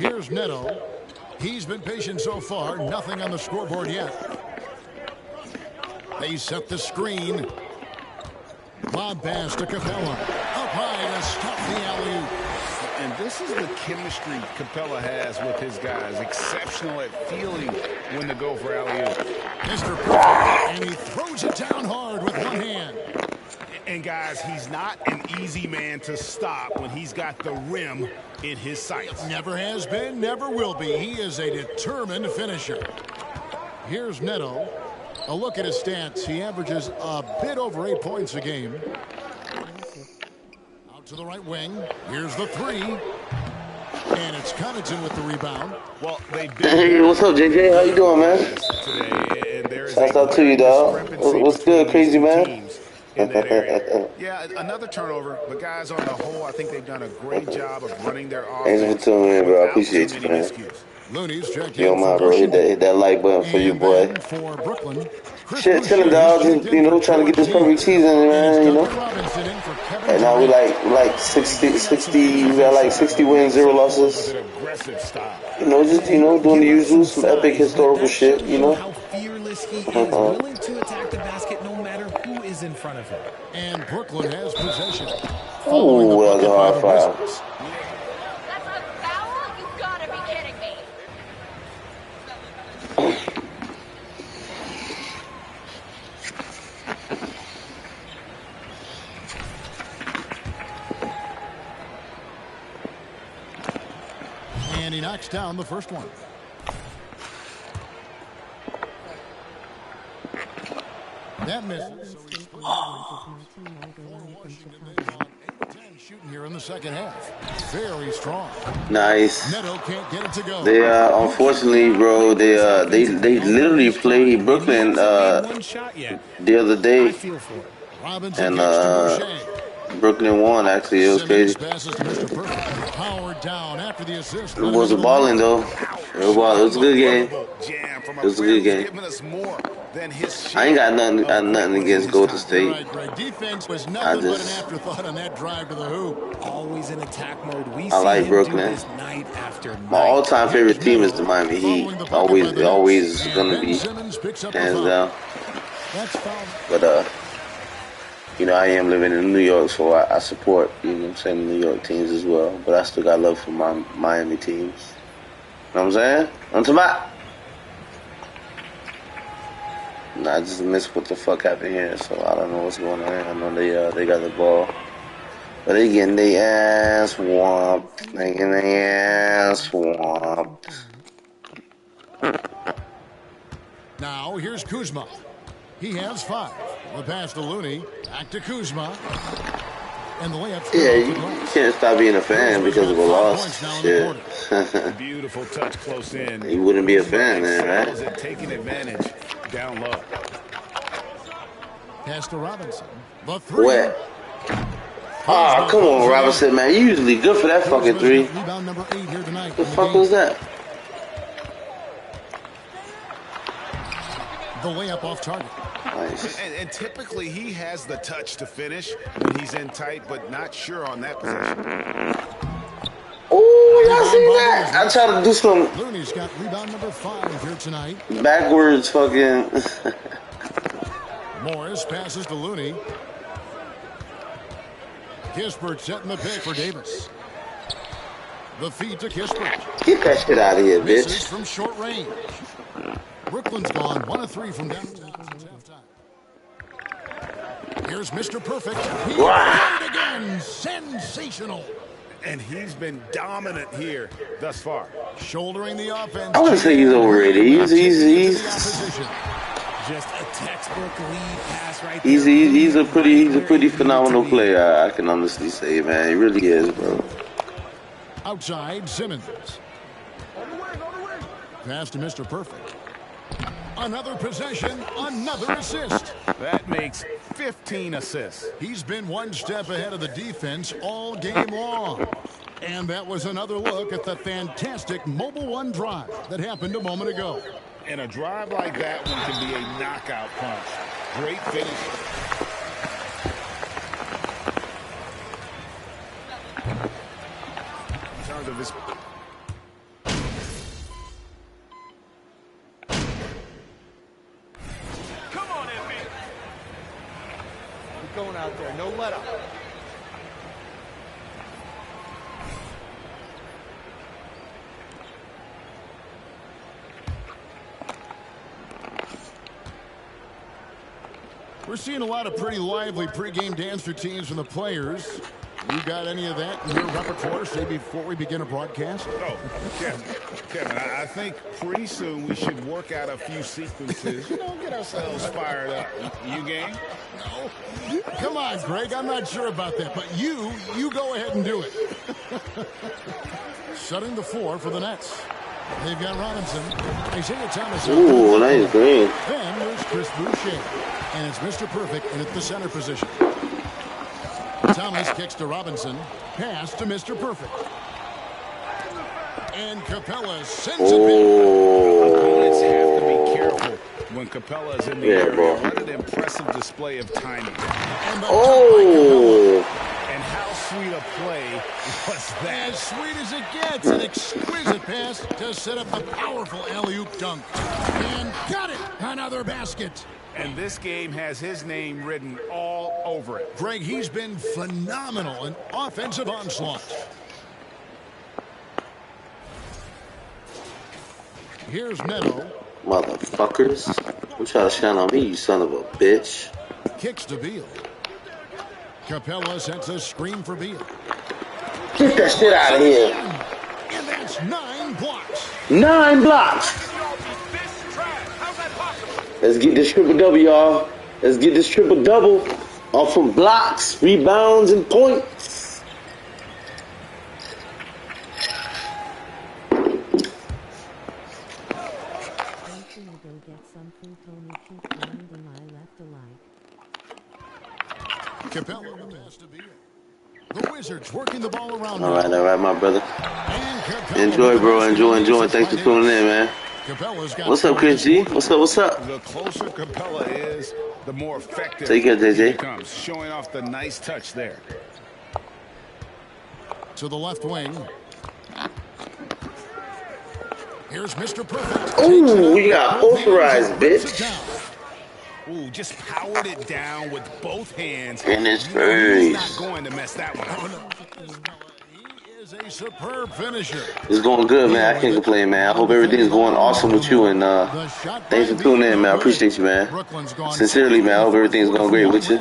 Here's Neto. He's been patient so far. Nothing on the scoreboard yet. They set the screen. Lob pass to Capella. Up high to stop the alley-oop. And this is the chemistry Capella has with his guys. Exceptional at feeling when to go for alley-oop. Mr. Perfect, and he throws it down hard with one hand. And guys, he's not an easy man to stop when he's got the rim in his sights. Never has been, never will be. He is a determined finisher. Here's Neto. A look at his stats. He averages a bit over 8 points a game. Out to the right wing. Here's the three. And it's Connaughton with the rebound. Well, hey, what's up, JJ? How you doing, man? Shouts out to you, dog. What's good, crazy man? In that area. Yeah, another turnover, but guys, on the whole, I think they've done a great job of running their offense. Thanks for tuning in, bro. I appreciate you, man. Looney's checked Yo, my bro, hit that like button for you, boy. For Brooklyn, shit, chilling, dog. Just, you know, trying to get this perfect season, man. You know. And now we like 60. We got like 60 wins, 0 losses. You know, just doing the usual, some epic historical shit. You know. How fearless he is, willing to attack the basket no matter who is in front of him. And Brooklyn has possession. Oh, well, the hard foul. That's a foul? You gotta be kidding me. And he knocks down the first one. That misses. Shooting here in the second half. Very strong. Nice. Neto can't get it to go. They unfortunately, bro, they literally played Brooklyn the other day, and Brooklyn won. Actually, it was crazy. Powered down after the assist. It wasn't balling though. It was a good game. It was a good game. I ain't got nothing against Golden State. Defense was nothing but an afterthought on that drive to the hoop. Always in attack mode. I like Brooklyn. My all-time favorite team is the Miami Heat. Always gonna be hands down. But you know, I am living in New York, so I support, you know what I'm saying, New York teams as well. But I still got love for my Miami teams. You know what I'm saying? On to my. Nah, I just missed what the fuck happened here, so I don't know what's going on here. I know they got the ball. But they getting their ass whomped. They getting their ass whomped. Now, here's Kuzma. He has 5. The pass to Looney. Back to Kuzma. And the layup. Yeah, you can't stop being a fan because of a loss. Shit. Beautiful touch close in. You wouldn't be a fan then, right? Taking advantage down low. Pass to Robinson. The three. Wet. Ah, come on, Robinson, man. You usually good for that fucking 3. Rebound number 8 here tonight. What the fuck was that? The layup off target. Nice. And typically he has the touch to finish when he's in tight, but not sure on that possession. Oh, y'all see that? I tried to do some Looney's got rebound number 5 here tonight. backwards fucking. Morris passes to Looney. Kispert setting the pick for Davis. The feed to Kispert. Get that shit out of here, bitch. Misses from short range. Brooklyn's gone 1 of 3 from downtown. Here's Mr. Perfect. He Wow. played again. Sensational. And he's been dominant here thus far. Shouldering the offense. I wouldn't say he's overrated. He's Just a textbook lead pass right there. he's a pretty phenomenal player. I can honestly say, man. He really is, bro. Outside, Simmons. Pass to Mr. Perfect. Another possession, another assist. That makes 15 assists. He's been one step ahead of the defense all game long. And that was another look at the fantastic Mobile One drive that happened a moment ago. And a drive like that one can be a knockout punch. Great finish. In terms of his... Come on, Embiid. Keep going out there. No let up. We're seeing a lot of pretty lively pregame dance routines from the players. You got any of that in your repertoire, say, before we begin a broadcast? Oh, Kevin, I think pretty soon we should work out a few sequences. Get ourselves fired up. You game? No. Come on, Greg. I'm not sure about that, but you go ahead and do it. Shutting the floor for the Nets. They've got Robinson. Isaiah Thomas. Ooh, nice green. Then there's Chris Boucher. And it's Mr. Perfect in at the center position. Thomas kicks to Robinson. Pass to Mr. Perfect. And Capella sends it back. Opponents have to be careful when Capella is in the area. What an impressive display of timing. And how sweet a play was that? As sweet as it gets. An exquisite pass to set up a powerful alley-oop dunk. And got it. Another basket. And this game has his name written all over it. Greg, he's been phenomenal in offensive onslaught. Here's Neto. Motherfuckers. I'm trying to shine on me, you son of a bitch. Kicks to Beal. Capella sets a screen for Beal. Get that shit out of here. And that's 9 blocks. 9 blocks. Let's get this triple-double, y'all. Let's get this triple-double off from blocks, rebounds, and points. Capella pass to Beal. The Wizards working the ball around. All right, my brother. Enjoy, bro. Enjoy. Thanks for tuning in, man. What's up, Chris G? What's up? The closer Capella is, the more effective Take care, JJ. he becomes, showing off the nice touch there. To the left wing. Here's Mr. Perfect. Ooh, we got authorized, bitch. Ooh, just powered it down with both hands. In his He's face. not going to mess that one up. He is a superb finisher. It's going good, man. I can't complain, man. I hope everything's going awesome with you. And thanks for tuning in, man. I appreciate you, man. Sincerely, man. I hope everything's going great with you.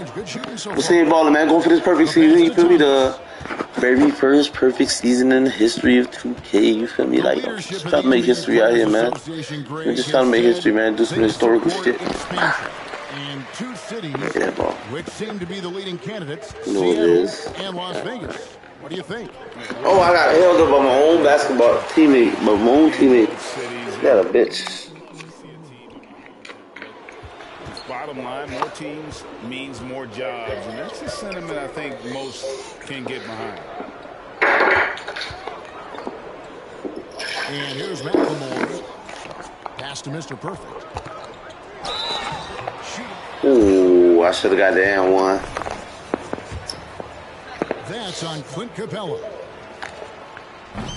We're seeing balling, man. Going for this perfect season. You feel me? The very first perfect season in the history of 2K. You feel me? Like, I'm just trying to make history out here, man. We're just trying to make history, man. Do some historical shit. And 2 cities, Yeah, bro. which seem to be the leading candidates, You know what it Seattle is. and Las Vegas. What do you think? Oh, I got held up by my own basketball teammate. My own teammate. Got a bitch. Bottom line, more teams means more jobs. And that's the sentiment I think most can get behind. And here's McLemore. Pass to Mr. Perfect. Ooh, I should have got the and one. That's on Clint Capella.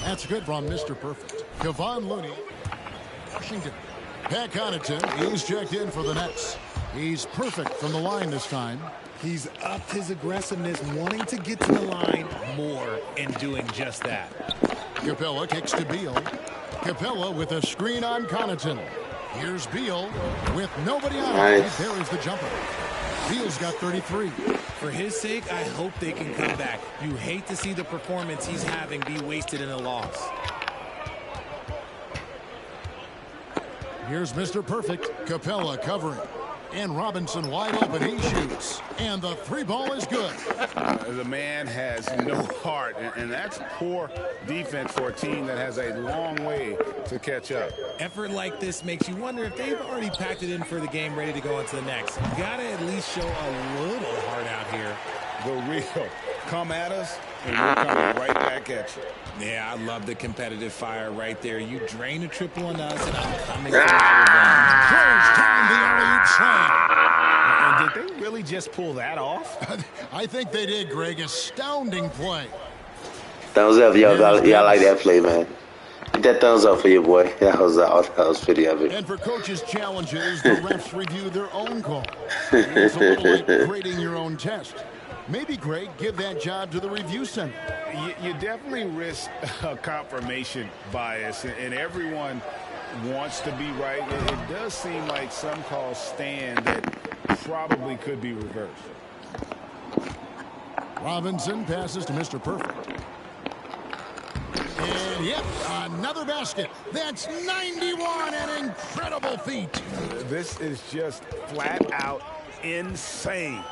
That's good from Mr. Perfect. Kevon Looney. Washington. Pat Connaughton, he's checked in for the Nets. He's perfect from the line this time. He's upped his aggressiveness, wanting to get to the line more and doing just that. Capella kicks to Beal. Capella with a screen on Connaughton. Here's Beal with nobody on it. Nice. There is the jumper. Beal's got 33. For his sake, I hope they can come back. You hate to see the performance he's having be wasted in a loss. Here's Mr. Perfect. Capella covering. And Robinson wide open. He shoots. And the three ball is good. The man has no heart, and that's poor defense for a team that has a long way to catch up. Effort like this makes you wonder if they've already packed it in for the game, ready to go on to the next. You got to at least show a little heart out here. The real come at us, and we're coming right back at you. Yeah, I love the competitive fire right there. You drain a triple on us, and I'm coming for my Throws down the alley-oop slam. And did they really just pull that off? I think they did, Greg. Astounding play. Thumbs up, y'all. Y'all like that play, man. Get that thumbs up for your boy. That was pretty epic. And for coaches' challenges, the refs review their own call. It's a little like grading your own test. Maybe, Greg, give that job to the review center. You definitely risk a confirmation bias, and everyone wants to be right. It does seem like some calls stand that probably could be reversed. Robinson passes to Mr. Perfect. And, yep, another basket. That's 91, an incredible feat. This is just flat out insane.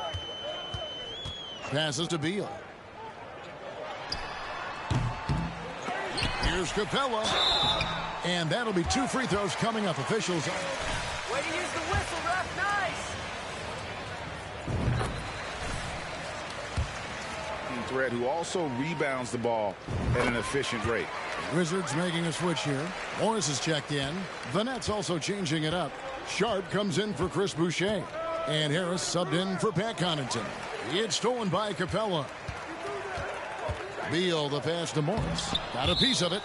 Passes to Beal. Here's Capella. And that'll be 2 free throws coming up. Officials. Way to use the whistle, ref. Nice. Threat who also rebounds the ball at an efficient rate. Wizards making a switch here. Morris is checked in. The Nets also changing it up. Sharp comes in for Chris Boucher. And Harris subbed in for Pat Connaughton. It's stolen by Capella. Beal, the pass to Morris. Got a piece of it.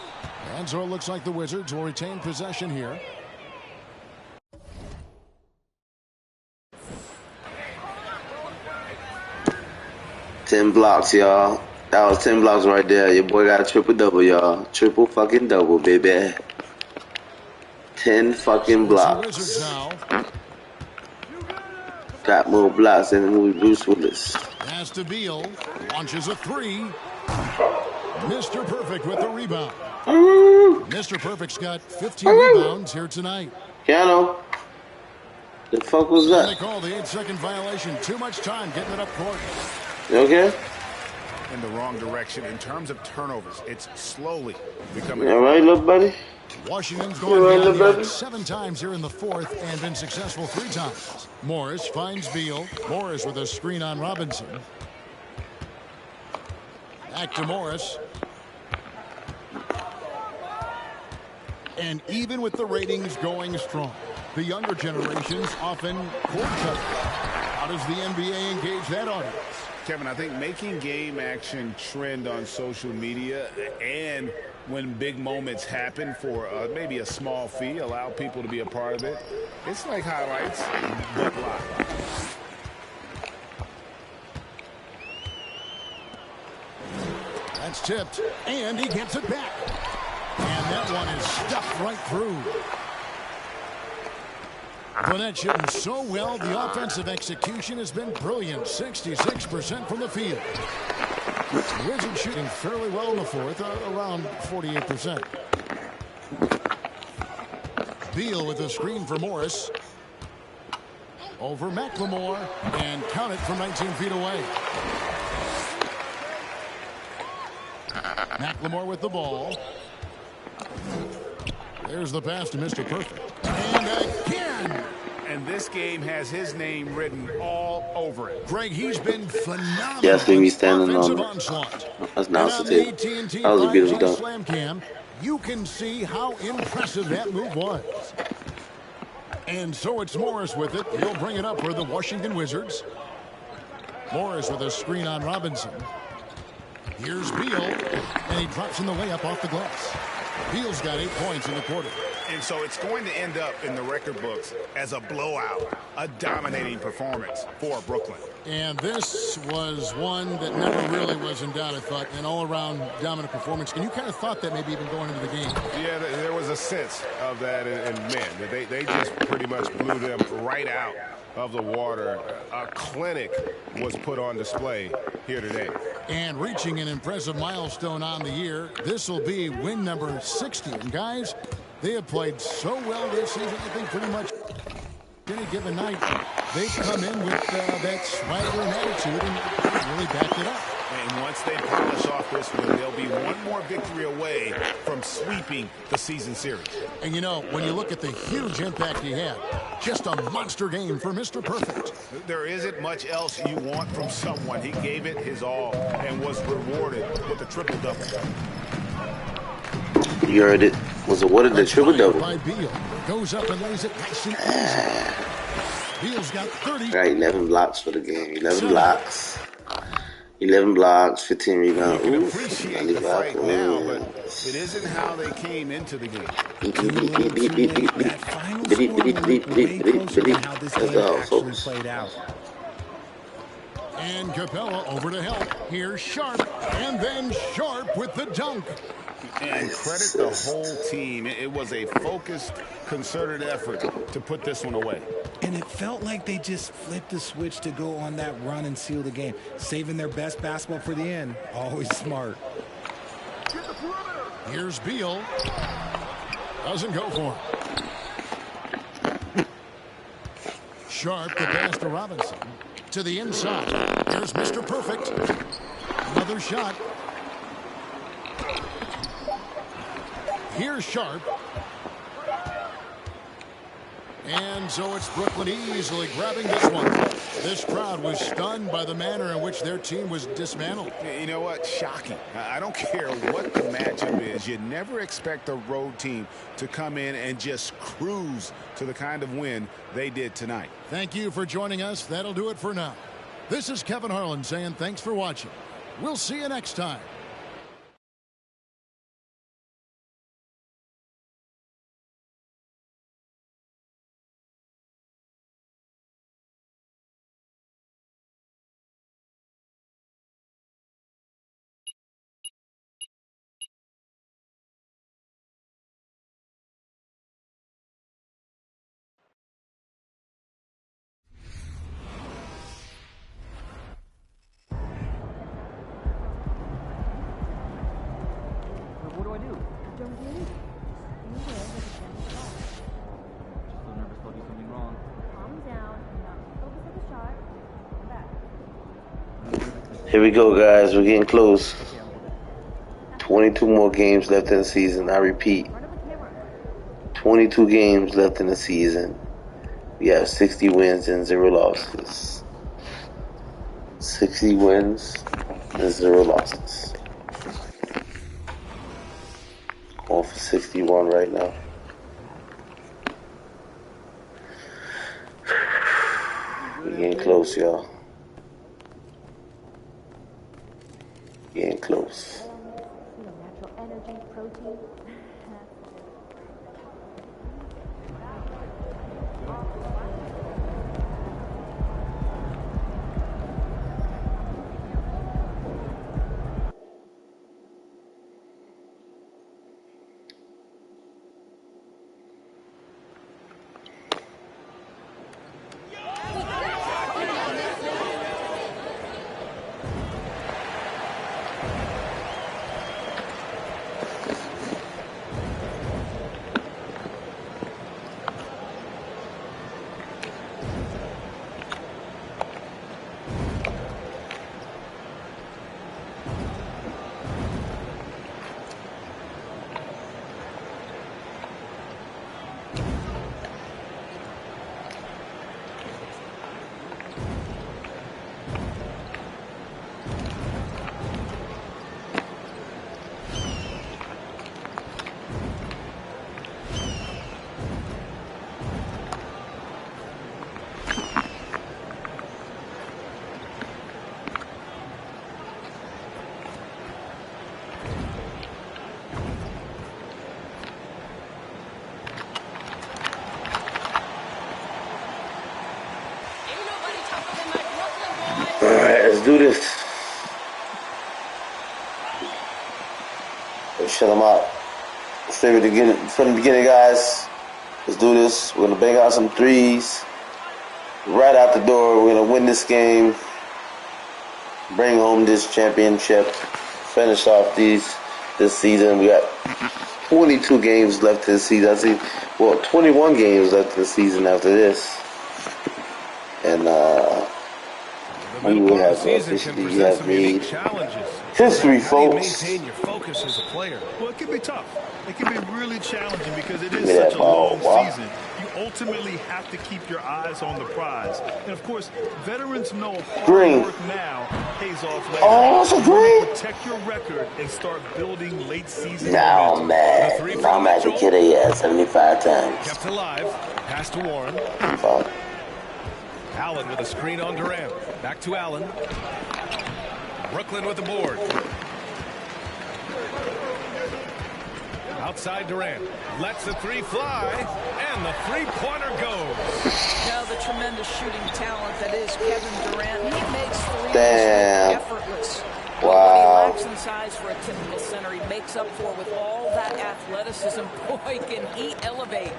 And so it looks like the Wizards will retain possession here. Ten blocks, y'all. That was 10 blocks right there. Your boy got a triple-double, y'all. Triple fucking double, baby. 10 fucking blocks. Got more blocks than the movie Bruce Willis. Pass to Beal. Launches a 3. Mr. Perfect with the rebound. Mr. Perfect's got 15 rebounds here tonight. Keanu. The fuck was that? They call the 8-second violation. Too much time getting it up court. You okay? In the wrong direction in terms of turnovers. It's slowly becoming. All right, little buddy. Washington's going down the arc 7 times here in the 4th and been successful 3 times. Morris finds Beal. Morris with a screen on Robinson. Back to Morris. And even with the ratings going strong, the younger generations often cord cut. How does the NBA engage that audience? Kevin, I think making game action trend on social media and when big moments happen for maybe a small fee, allow people to be a part of it. It's like highlights, but live. That's tipped, and he gets it back. And that one is stuffed right through. Burnett shooting so well, the offensive execution has been brilliant. 66% from the field. Wizards shooting fairly well in the 4th, around 48%. Beal with a screen for Morris. Over McLemore, and count it from 19 feet away. McLemore with the ball. There's the pass to Mr. Perfect. And again. And this game has his name written all over it. Greg, he's been phenomenal. Yes, we standing on it. That's nice to see. That was a beautiful dunk. Slam cam, you can see how impressive that move was. And so it's Morris with it. He'll bring it up for the Washington Wizards. Morris with a screen on Robinson. Here's Beal, and he drops in the layup off the glass. Beal's got 8 points in the quarter. And so it's going to end up in the record books as a blowout, a dominating performance for Brooklyn. And this was one that never really was in doubt, I thought, an all-around dominant performance. And you kind of thought that maybe even going into the game. Yeah, there was a sense of that in men. They just pretty much blew them right out of the water. A clinic was put on display here today. And reaching an impressive milestone on the year, this will be win number 60. And guys, they have played so well this season, I think pretty much any given night. they've come in with that swagger and attitude and really backed it up. And once they polish off this one, they'll be one more victory away from sweeping the season series. And you know, when you look at the huge impact he had, just a monster game for Mr. Perfect. There isn't much else you want from someone. He gave it his all and was rewarded with a triple-double. You heard it. Was awarded the triple-double. By Beal. Goes up and lays it nice and easy. Beal's got 30. Got 11 blocks for the game. 11 blocks. 11 blocks, 15 rebounds. You can appreciate the fight now, but it isn't how they came into the game. And Capella over to help. Here's Sharp, and then Sharp with the dunk. And credit the whole team. It was a focused, concerted effort to put this one away. And it felt like they just flipped the switch to go on that run and seal the game. Saving their best basketball for the end. Always smart. Here's Beal. Doesn't go for him. Sharp the pass to Robinson. To the inside. Here's Mr. Perfect. Another shot. Here's Sharp. And so it's Brooklyn easily grabbing this one. This crowd was stunned by the manner in which their team was dismantled. You know what? Shocking. I don't care what the matchup is. You never expect a road team to come in and just cruise to the kind of win they did tonight. Thank you for joining us. That'll do it for now. This is Kevin Harlan saying thanks for watching. We'll see you next time. What do I do? Don't do anything. Just stay there with the camera off. Just so nervous I'll do something wrong. Calm down and not focus on the shot. Come back. Here we go, guys. We're getting close. 22 more games left in the season. I repeat, 22 games left in the season. We have 60 wins and 0 losses. 60 wins and 0 losses. Going for 61 right now. We're getting close, y'all. Getting close. Natural energy, protein. Alright, let's do this. Let's shut them out. From the beginning, guys. Let's do this. We're going to bang out some threes. Right out the door, we're going to win this game. Bring home this championship. Finish off this season. We got 22 games left in the season. 21 games left in the season after this. And we will have officially have made history, folks. Maintain your focus as a player. Well, it can be tough. It can be really challenging because it is such a long season. You ultimately have to keep your eyes on the prize. And of course, veterans know hard work now pays off later. Oh, that's a green. Protect your record and start building late season. Now I'm mad. Now I'm mad to get a 75 times. Kept alive. Pass to Warren. Allen with a screen on Durant. Back to Allen. Brooklyn with the board. Outside Durant. Lets the three fly. And the three-pointer goes. Now the tremendous shooting talent that is Kevin Durant. He makes threes effortless. Wow. He lacks in size for a typical center. He makes up for with all that athleticism. Boy, can he elevate.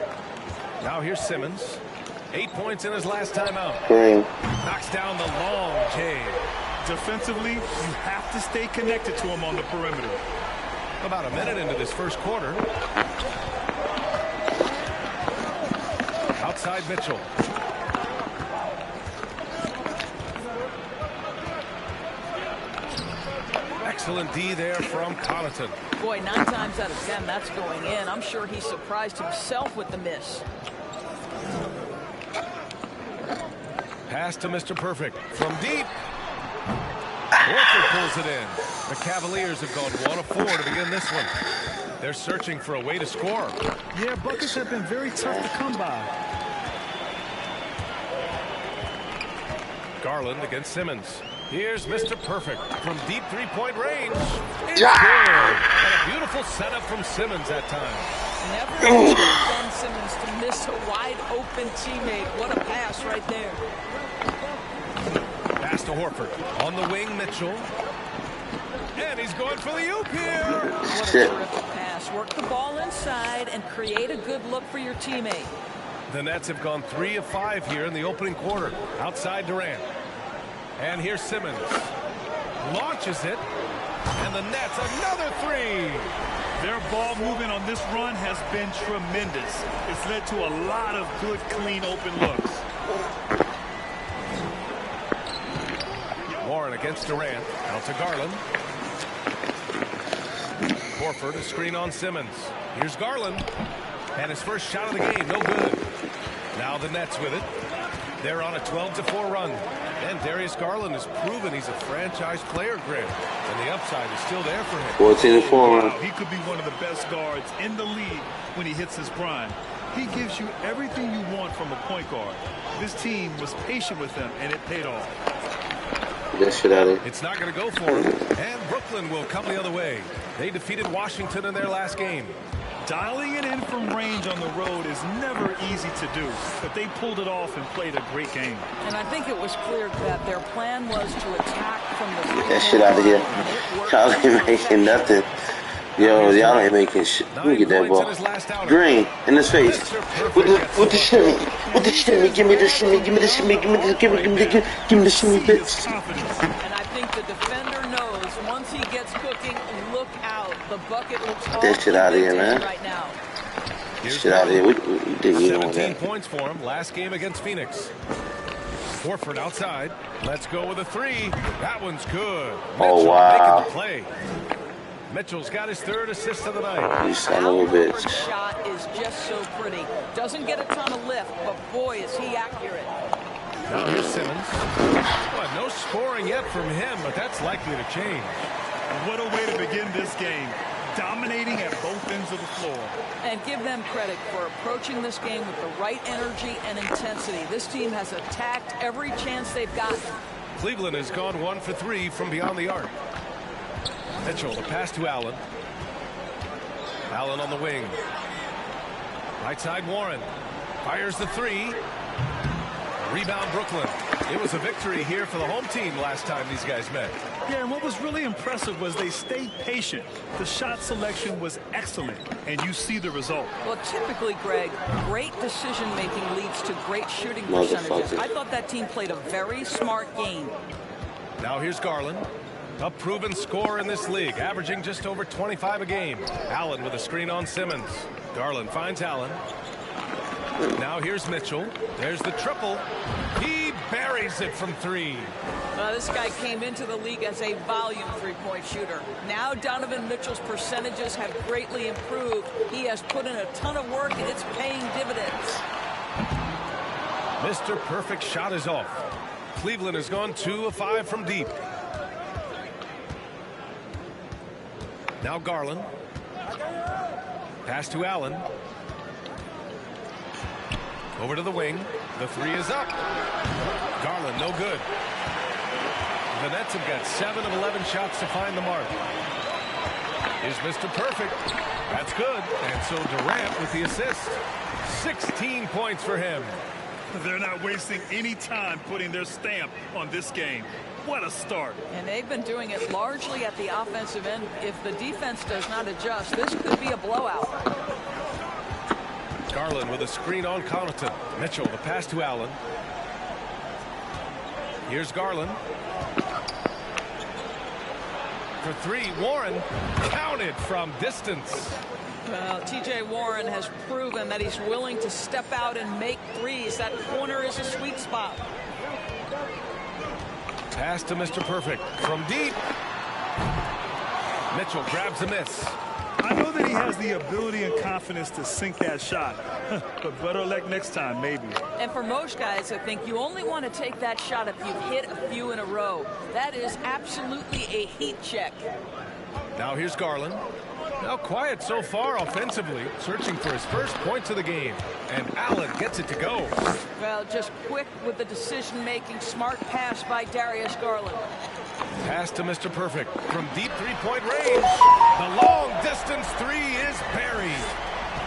Now here's Simmons. 8 points in his last time out. Knocks down the long J. Defensively, you have to stay connected to him on the perimeter. About a minute into this first quarter. Outside Mitchell. Excellent D there from Connaughton. Boy, 9 times out of 10, that's going in. I'm sure he surprised himself with the miss. Pass to Mr. Perfect from deep. Horford pulls it in. The Cavaliers have gone 1 of 4 to begin this one. They're searching for a way to score. Yeah, buckets have been very tough to come by. Garland against Simmons. Here's Mr. Perfect from deep three-point range. It's good. And a beautiful setup from Simmons that time. Never expect Ben Simmons to miss a wide-open teammate. What a pass right there. Pass to Horford. On the wing, Mitchell. And he's going for the oop here. What a terrific pass. Work the ball inside and create a good look for your teammate. The Nets have gone 3 of 5 here in the opening quarter. Outside Durant. And here's Simmons. Launches it. And the Nets, another three. Their ball movement on this run has been tremendous. It's led to a lot of good, clean, open looks. Warren against Durant. Out to Garland. Horford, a screen on Simmons. Here's Garland. And his first shot of the game, no good. Now the Nets with it. They're on a 12-4 run. And Darius Garland has proven he's a franchise player, Greg. And the upside is still there for him. 14-4. Wow, he could be one of the best guards in the league when he hits his prime. He gives you everything you want from a point guard. This team was patient with him, and it paid off. Get shit out of here. It's not going to go for him. And Brooklyn will come the other way. They defeated Washington in their last game. Dialing it in from range on the road is never easy to do, but they pulled it off and played a great game. And I think it was clear that their plan was to attack from the Get that shit out of here. Y'all ain't making nothing. Yo, y'all ain't making shit. Let me get that ball. Green in his face. With the shimmy. With the shimmy. Give me the shimmy. Give me the shimmy. Give me the shimmy, bitch. And I think the defender knows once he gets cooking, look out. The bucket looks Get that shit out of here, man. Right now. Get shit out of here. We did 17 points for him last game against Phoenix. Horford outside. Let's go with a three. That one's good. Oh, wow. Making the play. Mitchell's got his 3rd assist of the night. You son of a bitch. Horford's shot is just so pretty. Doesn't get a ton of lift, but boy, is he accurate. Now here's Simmons. Well, no scoring yet from him, but that's likely to change. What a way to begin this game. Dominating at both ends of the floor. And give them credit for approaching this game with the right energy and intensity. This team has attacked every chance they've gotten. Cleveland has gone 1 for 3 from beyond the arc. Mitchell, the pass to Allen. Allen on the wing. Right side Warren. Fires the three. Rebound Brooklyn. It was a victory here for the home team last time these guys met. Yeah, and what was really impressive was they stayed patient. The shot selection was excellent, and you see the result. Well, typically, Greg, great decision-making leads to great shooting percentages. I thought that team played a very smart game. Now here's Garland. A proven scorer in this league, averaging just over 25 a game. Allen with a screen on Simmons. Garland finds Allen. Now here's Mitchell. There's the triple. He buries it from 3. This guy came into the league as a volume three-point shooter. Now Donovan Mitchell's percentages have greatly improved. He has put in a ton of work, and it's paying dividends. Mr. Perfect shot is off. Cleveland has gone 2 of 5 from deep. Now Garland. Pass to Allen. Over to the wing. The 3 is up. Garland, no good. The Nets have got 7 of 11 shots to find the mark. Is Mr. Perfect. That's good. And so Durant with the assist. 16 points for him. They're not wasting any time putting their stamp on this game. What a start. And they've been doing it largely at the offensive end. If the defense does not adjust, this could be a blowout. Garland with a screen on Connaughton. Mitchell, the pass to Allen. Here's Garland. For 3, Warren counted from distance. Well, T.J. Warren has proven that he's willing to step out and make threes. That corner is a sweet spot. Pass to Mr. Perfect from deep. Mitchell grabs a miss. I know that he has the ability and confidence to sink that shot, but better luck next time, maybe. And for most guys, I think you only want to take that shot if you've hit a few in a row. That is absolutely a heat check. Now here's Garland. Now quiet so far offensively, searching for his first points of the game. And Allen gets it to go. Well, just quick with the decision-making, smart pass by Darius Garland. Pass to Mr. Perfect from deep three-point range. The long-distance 3 is buried.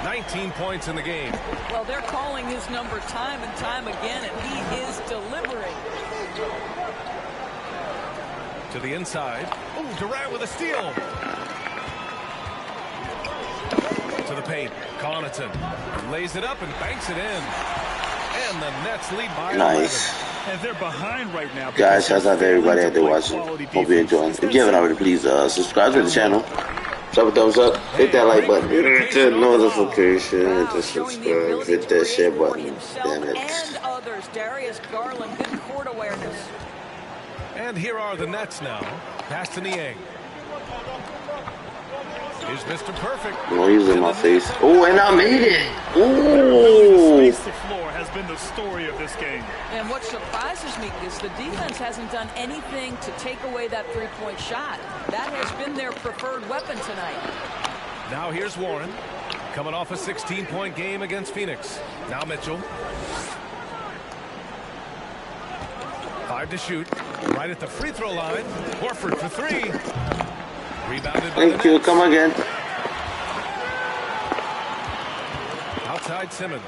19 points in the game. Well, they're calling his number time and time again, and he is delivering. To the inside. Oh, Durant with a steal. To the paint. Connaughton lays it up and banks it in. And the Nets lead by 11. And they're behind right now. Guys, shout out to everybody out there watching. Hope you're enjoying. If you haven't already, please subscribe to the channel. Drop a thumbs up. Hit that like button. Hit the notification. Hit the subscribe. Hit that share button. Damn it. And others. Darius Garland, good court awareness. And here are the Nets now. Pass to Niang. Here's Mr. Perfect. Oh, he's in my face. Oh, and I made it. Oh. The floor has been the story of this game. And what surprises me is the defense hasn't done anything to take away that three-point shot. That has been their preferred weapon tonight. Now here's Warren, coming off a 16-point game against Phoenix. Now Mitchell. 5 to shoot. Right at the free throw line. Horford for 3. Rebounded by Thank you. Come again. Outside Simmons.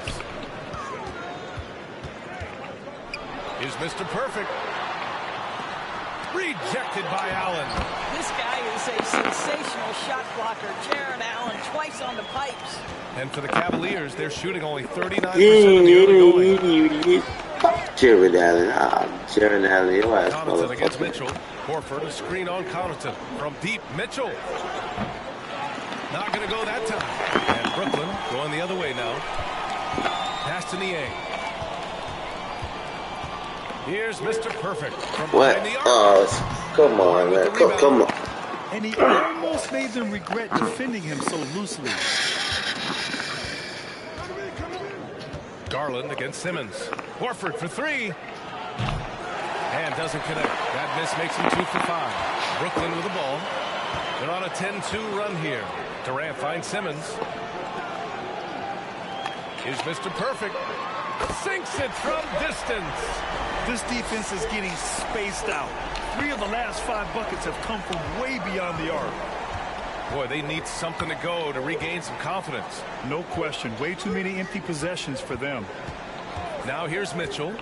Here's Mr. Perfect. Rejected by Allen. This guy is a sensational shot blocker. Jaron Allen twice on the pipes. And for the Cavaliers, they're shooting only 39% of the other going. Jaron Allen. Jaron Allen. Your ass, Connaughton against Mitchell. Horford, a screen on Connaughton. From deep, Mitchell. Not going to go that time. And Brooklyn going the other way now. Pass to Niang. Here's Mr. Perfect. From what? Come on, man. Come on. And he almost made them regret defending him so loosely. Garland against Simmons. Horford for 3. And doesn't connect. That miss makes him 2 for 5. Brooklyn with the ball. They're on a 10-2 run here. Durant finds Simmons. Here's Mr. Perfect. Sinks it from distance. This defense is getting spaced out. 3 of the last 5 buckets have come from way beyond the arc. Boy, they need something to go to regain some confidence. No question. Way too many empty possessions for them. Now here's Mitchell.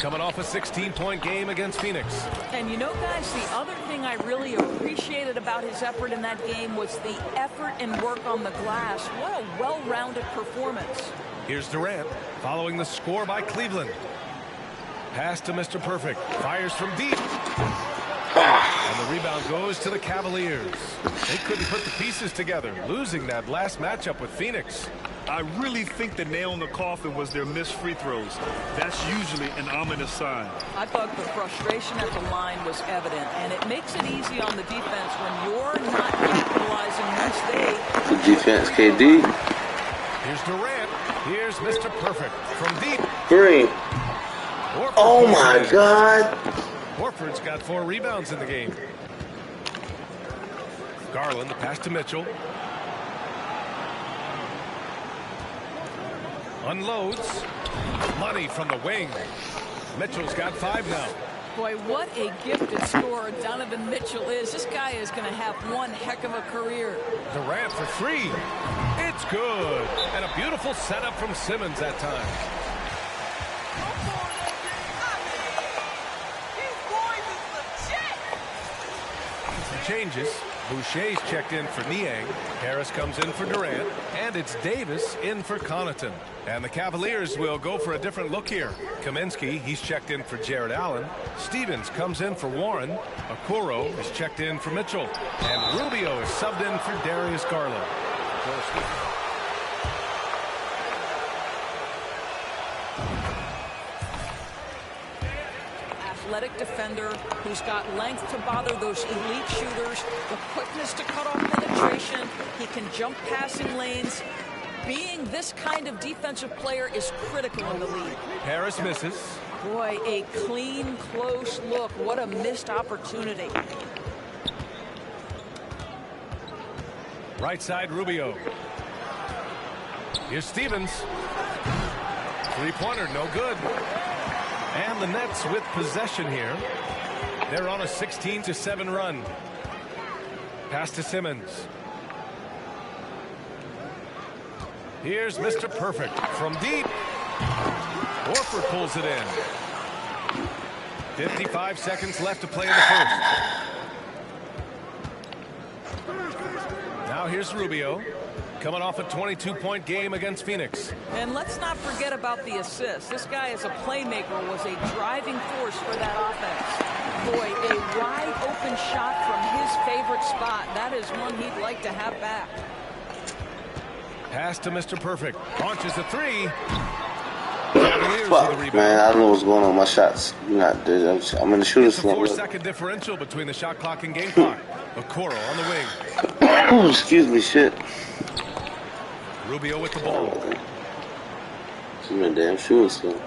Coming off a 16-point game against Phoenix. And you know, guys, the other thing I really appreciated about his effort in that game was the effort and work on the glass. What a well-rounded performance. Here's Durant following the score by Cleveland. Pass to Mr. Perfect. Fires from deep. And the rebound goes to the Cavaliers. They couldn't put the pieces together, losing that last matchup with Phoenix. I really think the nail in the coffin was their missed free throws. That's usually an ominous sign. I thought the frustration at the line was evident, and it makes it easy on the defense when you're not capitalizing once they... Good defense, KD. Here's Durant. Here's Mr. Perfect from deep. Green. Oh my God. Horford's got 4 rebounds in the game. Garland, the pass to Mitchell. Unloads. Money from the wing. Mitchell's got 5 now. Boy, what a gifted scorer Donovan Mitchell is. This guy is going to have one heck of a career. Durant for 3. It's good. And a beautiful setup from Simmons that time. Changes. Boucher's checked in for Niang. Harris comes in for Durant. And it's Davis in for Connaughton. And the Cavaliers will go for a different look here. Kaminsky, he's checked in for Jared Allen. Stevens comes in for Warren. Okoro is checked in for Mitchell. And Rubio is subbed in for Darius Garland. Athletic defender who's got length to bother those elite shooters, the quickness to cut off penetration. He can jump passing lanes. Being this kind of defensive player is critical in the league. Harris misses. Boy, a clean, close look. What a missed opportunity. Right side, Rubio. Here's Stevens. Three-pointer, no good. And the Nets with possession here. They're on a 16-7 run. Pass to Simmons. Here's Mr. Perfect from deep. Horford pulls it in. 55 seconds left to play in the first. Now here's Rubio. Coming off a 22-point game against Phoenix. And let's not forget about the assist. This guy as a playmaker was a driving force for that offense. Boy, a wide open shot from his favorite spot. That is one he'd like to have back. Pass to Mr. Perfect. Launches a 3. Fuck, man, I don't know what's going on with my shots. I'm in the shooting slump. It's a 4-second differential between the shot clock and game clock. Okoro on the wing. Excuse me, shit. Rubio with the ball. It's in a damn shooting slump.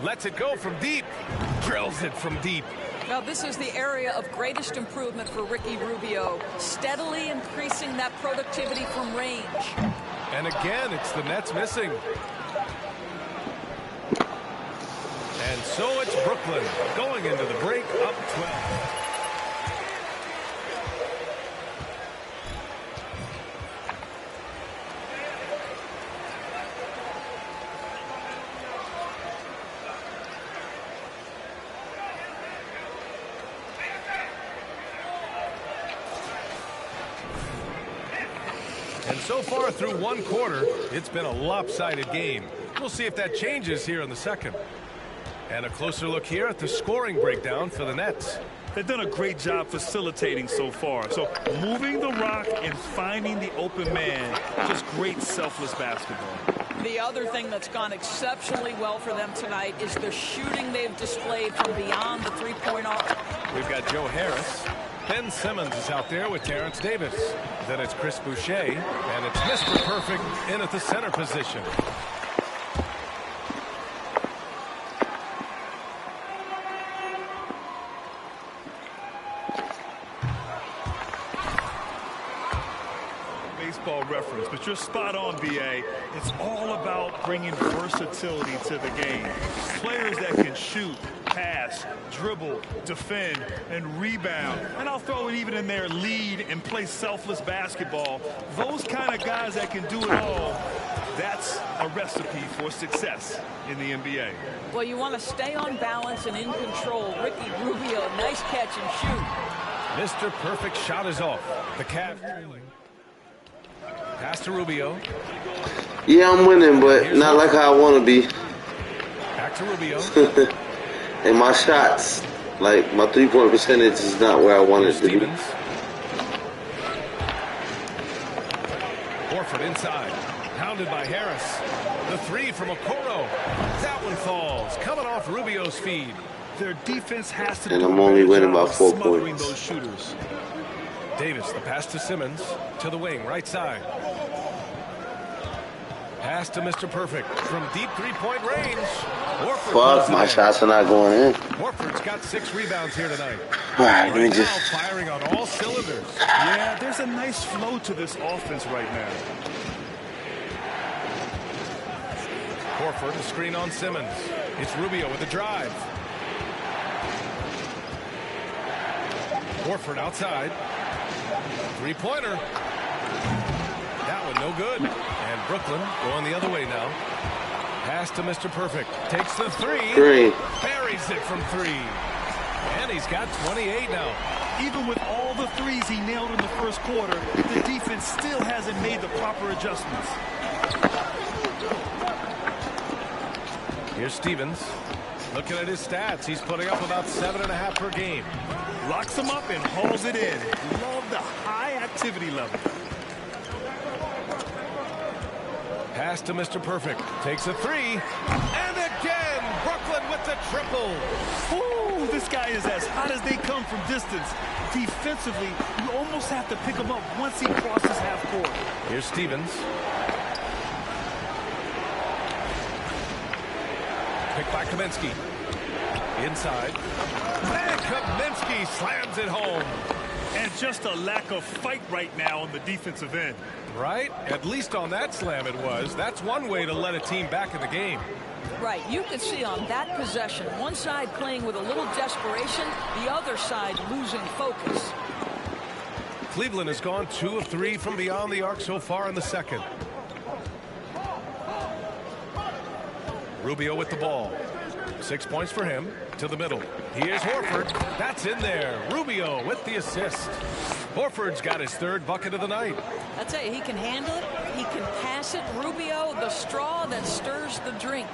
Lets it go from deep. Drills it from deep. Now, this is the area of greatest improvement for Ricky Rubio, steadily increasing that productivity from range. And again, it's the Nets missing. And so it's Brooklyn going into the break up 12. And so far through one quarter, it's been a lopsided game. We'll see if that changes here in the second. And a closer look here at the scoring breakdown for the Nets. They've done a great job facilitating so far. So moving the rock and finding the open man, just great selfless basketball. The other thing that's gone exceptionally well for them tonight is the shooting they've displayed from beyond the three-point arc. We've got Joe Harris. Ben Simmons is out there with Terrence Davis. Then it's Chris Boucher, and it's Mr. Perfect in at the center position. Baseball reference, but you're spot on, B.A. It's all about bringing versatility to the game. Players that can shoot, pass, dribble, defend, and rebound. And I'll throw it even in there, lead and play selfless basketball. Those kind of guys that can do it all, that's a recipe for success in the NBA. Well, you want to stay on balance and in control. Ricky Rubio, nice catch and shoot. Mr. Perfect shot is off. The Cavs trailing. Pass to Rubio. Yeah, I'm winning, but not like how I want to be. Back to Rubio. And my shots, like my three-point percentage is not where I want it to be. Horford Horford inside. Pounded by Harris. The three from Okoro. That one falls. Coming off Rubio's feed. Their defense has to And I'm only winning by 4 smothering points. those shooters. Davis, the pass to Simmons. To the wing, right side. Pass to Mr. Perfect from deep three-point range. Fuck, my shots are not going in. Horford's got 6 rebounds here tonight. All right, let me Now just. firing on all cylinders. Yeah, there's a nice flow to this offense right now. Horford, a screen on Simmons. It's Rubio with the drive. Horford outside. Three-pointer. That one no good. And Brooklyn going the other way now. Pass to Mr. Perfect. Takes the three. Buries it from 3. And he's got 28 now. Even with all the threes he nailed in the first quarter, the defense still hasn't made the proper adjustments. Here's Stevens. Looking at his stats, he's putting up about 7.5 per game. Locks him up and hauls it in. Love the high activity level. Pass to Mr. Perfect. Takes a 3. And again, Brooklyn with the triple. Ooh, this guy is as hot as they come from distance. Defensively, you almost have to pick him up once he crosses half court. Here's Stevens. Picked by Kaminsky. Inside. And Kaminsky slams it home. And just a lack of fight right now on the defensive end. Right? At least on that slam it was. That's one way to let a team back in the game. Right. You could see on that possession, one side playing with a little desperation, the other side losing focus. Cleveland has gone 2 of 3 from beyond the arc so far in the second. Rubio with the ball. 6 points for him. To the middle. Here's Horford. That's in there. Rubio with the assist. Horford's got his 3rd bucket of the night. I tell you, he can handle it. He can pass it. Rubio, the straw that stirs the drink.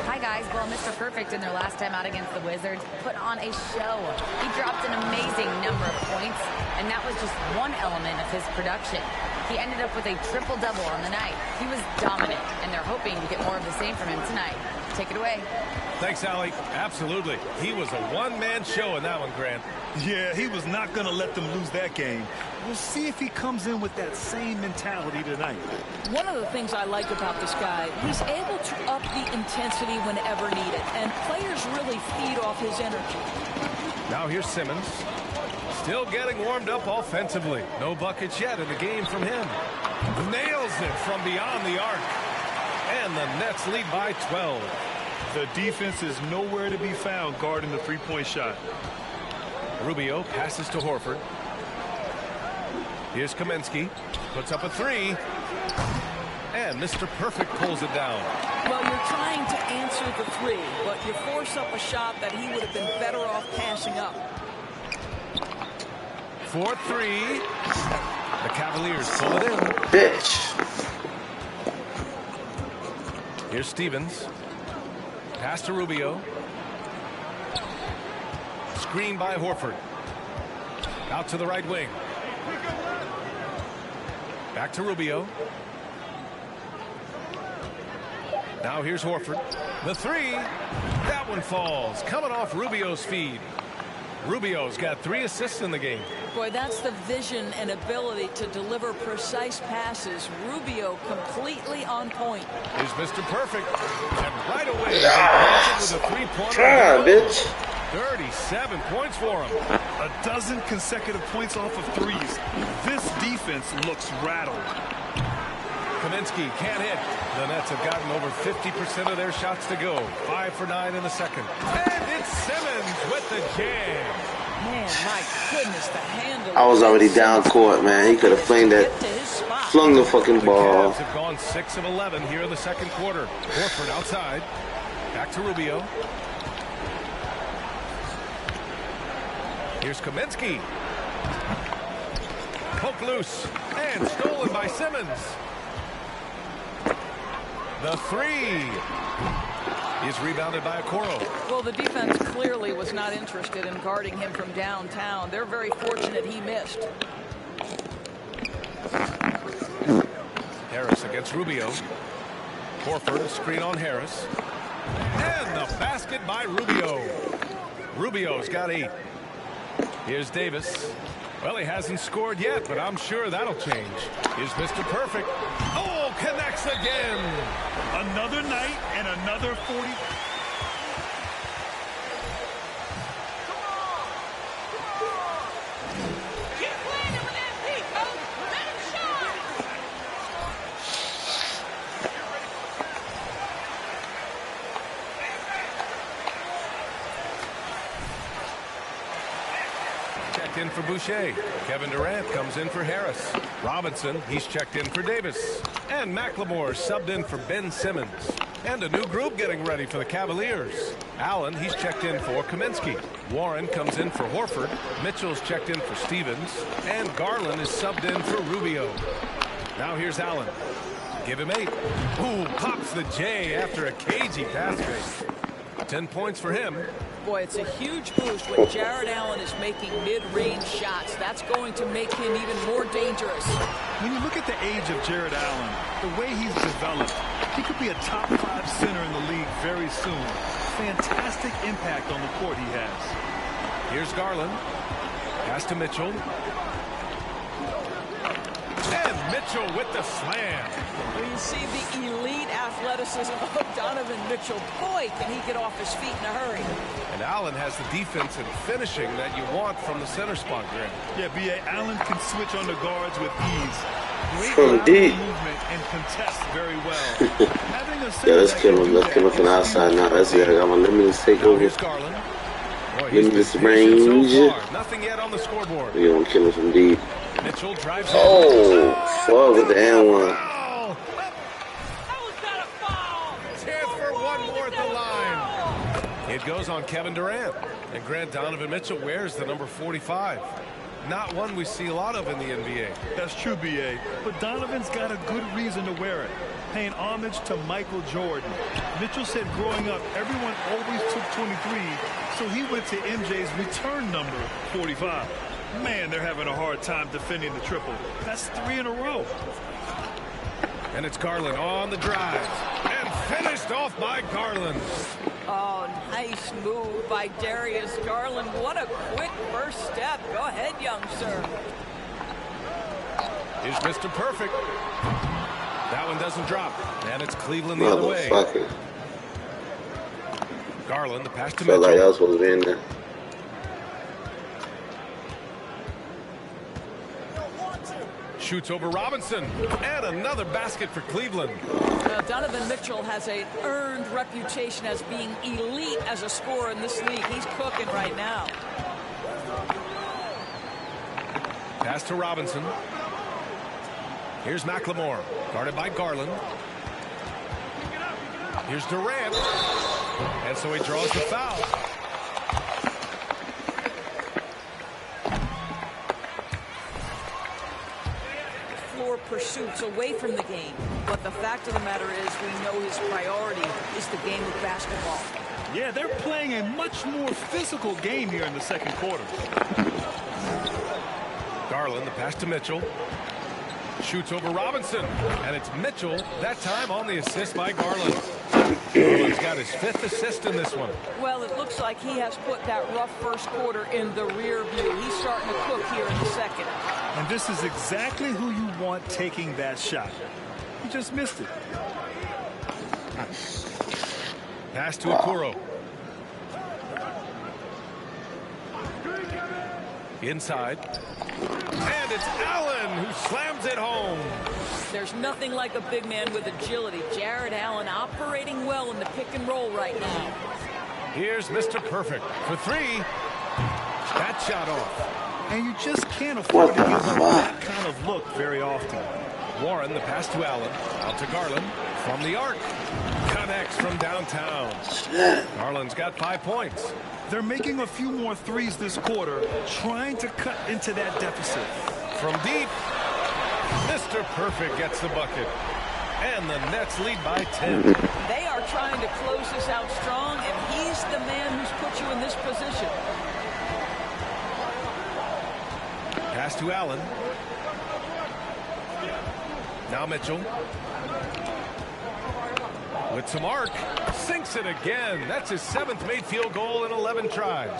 Hi, guys. Well, Mr. Perfect in their last time out against the Wizards put on a show. He dropped an amazing number of points, and that was just one element of his production. He ended up with a triple-double on the night. He was dominant, and they're hoping to get more of the same from him tonight. Take it away. Thanks, Allie. Absolutely. He was a one-man show in that one, Grant. Yeah, he was not going to let them lose that game. We'll see if he comes in with that same mentality tonight. One of the things I like about this guy, he's able to up the intensity whenever needed, and players really feed off his energy. Now here's Simmons. Still getting warmed up offensively. No buckets yet in the game from him. Nails it from beyond the arc. And the Nets lead by 12. The defense is nowhere to be found guarding the three-point shot. Rubio passes to Horford. Here's Kaminsky. Puts up a 3. And Mr. Perfect pulls it down. Well, you're trying to answer the 3, but you force up a shot that he would have been better off passing up. 4-3. The Cavaliers pull it in. Bitch. Here's Stevens. Pass to Rubio. Screen by Horford. Out to the right wing. Back to Rubio. Now here's Horford. The 3. That one falls. Coming off Rubio's feed. Rubio's got 3 assists in the game. Boy, that's the vision and ability to deliver precise passes. Rubio completely on point. Here's Mr. Perfect. And right away, he with a 3-pointer. Try, bitch. 37 points for him. A dozen consecutive points off of threes. This defense looks rattled. Kaminsky can't hit. The Nets have gotten over 50% of their shots to go. 5 for 9 in the second. And it's Simmons with the jam. Man, my goodness, the handle. I was already down court, man. He could have flung the fucking ball. The Cavs have gone 6 of 11 here in the second quarter. Horford outside. Back to Rubio. Here's Kaminsky. Poke loose. And stolen by Simmons. The 3 is rebounded by Okoro. Well, the defense clearly was not interested in guarding him from downtown. They're very fortunate he missed. Harris against Rubio. Horford, screen on Harris. And the basket by Rubio. Rubio's got 8. Here's Davis. Well, he hasn't scored yet, but I'm sure that'll change. Here's Mr. Perfect. Oh, connects again. Another night and another 40. In for Boucher. Kevin Durant comes in for Harris. Robinson, he's checked in for Davis. And McLemore subbed in for Ben Simmons. And a new group getting ready for the Cavaliers. Allen, he's checked in for Kaminsky. Warren comes in for Horford. Mitchell's checked in for Stevens. And Garland is subbed in for Rubio. Now here's Allen. Give him 8. Ooh, pops the J after a cagey pass fake. 10 points for him. Boy, it's a huge boost when Jared Allen is making mid-range shots. That's going to make him even more dangerous. When you look at the age of Jared Allen, the way he's developed, he could be a top 5 center in the league very soon. Fantastic impact on the court he has. Here's Garland. Pass to Mitchell. And Mitchell with the slam. When you see the elite athleticism of Donovan Mitchell, boy, can he get off his feet in a hurry. And Allen has the defense and finishing that you want from the center spot, Grant. Yeah, B.A. Allen can switch on the guards with ease. Great From deep. movement and contest very well. Having a Yeah, let's kill him. Let's kill him from the outside now. That's it. I'm gonna let me just take over. Give me this range. Nothing yet on the scoreboard. We're gonna kill him from deep. Mitchell drives Oh, fuck with the and one. Chance for one more at the line. It goes on Kevin Durant. And Grant, Donovan Mitchell wears the number 45. Not one we see a lot of in the NBA. That's true, B.A. But Donovan's got a good reason to wear it. Paying homage to Michael Jordan. Mitchell said growing up, everyone always took 23, so he went to MJ's return number, 45. Man, they're having a hard time defending the triple. That's 3 in a row. And it's Garland on the drive. And finished off by Garland. Oh, nice move by Darius Garland. What a quick first step. Go ahead, young sir. Here's Mr. Perfect. That one doesn't drop. And it's Cleveland the other way. Garland, the pass to Mitchell. Felt like I was supposed to be in there. Shoots over Robinson. And another basket for Cleveland. Donovan Mitchell has an earned reputation as being elite as a scorer in this league. He's cooking right now. Pass to Robinson. Here's McLemore. Guarded by Garland. Here's Durant. And so he draws the foul. Pursuits away from the game, but the fact of the matter is we know his priority is the game of basketball. Yeah, they're playing a much more physical game here in the second quarter. Garland, the pass to Mitchell. Shoots over Robinson, and it's Mitchell, that time on the assist by Garland. Garland's got his 5th assist in this one. Well, it looks like he has put that rough first quarter in the rear view. He's starting to cook here in the second. And this is exactly who you want taking that shot. He just missed it. Pass to Okoro. Inside. And it's Allen who slams it home. There's nothing like a big man with agility. Jared Allen operating well in the pick and roll right now. Here's Mr. Perfect for 3. That shot off. And you just can't afford to give him that kind of look very often. Warren, the pass to Allen. Out to Garland. From the arc. Connects from downtown. Garland's got 5 points. They're making a few more threes this quarter, trying to cut into that deficit. From deep, Mr. Perfect gets the bucket. And the Nets lead by 10. They are trying to close this out strong, and he's the man who's put you in this position. Pass to Allen. Now Mitchell. With some arc. Sinks it again. That's his 7th made field goal in 11 tries.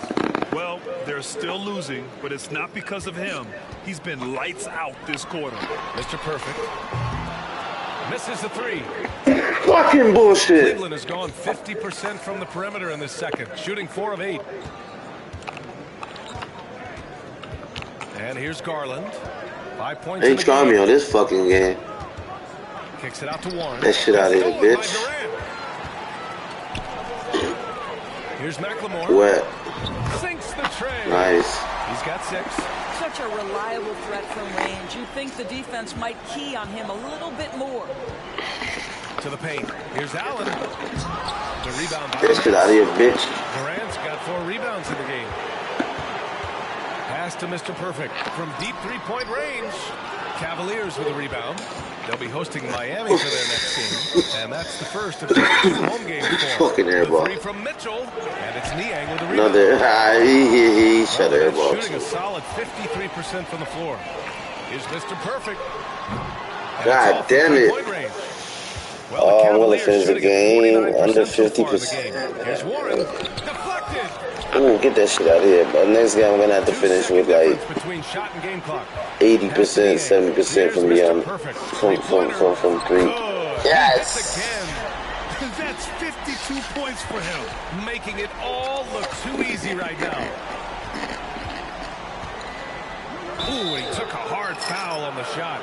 Well, they're still losing, but it's not because of him. He's been lights out this quarter. Mr. Perfect. Misses the 3. Fucking bullshit. Cleveland has gone 50% from the perimeter in this second, shooting 4 of 8. And here's Garland. 5 points. They try me on this fucking game. Kicks it out to Warren. That shit out of here, bitch. Here's McLemore. Wet. Sinks the tray. Nice. He's got 6. Such a reliable threat from range. You think the defense might key on him a little bit more. To the paint. Here's Allen. The rebound. That shit out of here, bitch. Durant's got 4 rebounds in the game. Pass to Mr. Perfect from deep 3-point range. Cavaliers with a rebound. They'll be hosting Miami for their next game, and that's the first of the 2 home games for them. Fucking airball. 3 from Mitchell, and it's Niang with the rebound. Another, he shot the airball. Shooting a solid 53% from the floor. Here's Mr. Perfect. God damn it. Well, oh, I'm going to finish the game under 50%. Here's Warren. Deflected. Ooh, get that shit out of here. But next game, I'm going to have to finish with like 80%, 70% from beyond, from 3. Yes! That's 52 points for him. Making it all look too easy right now. Ooh, he took a hard foul on the shot.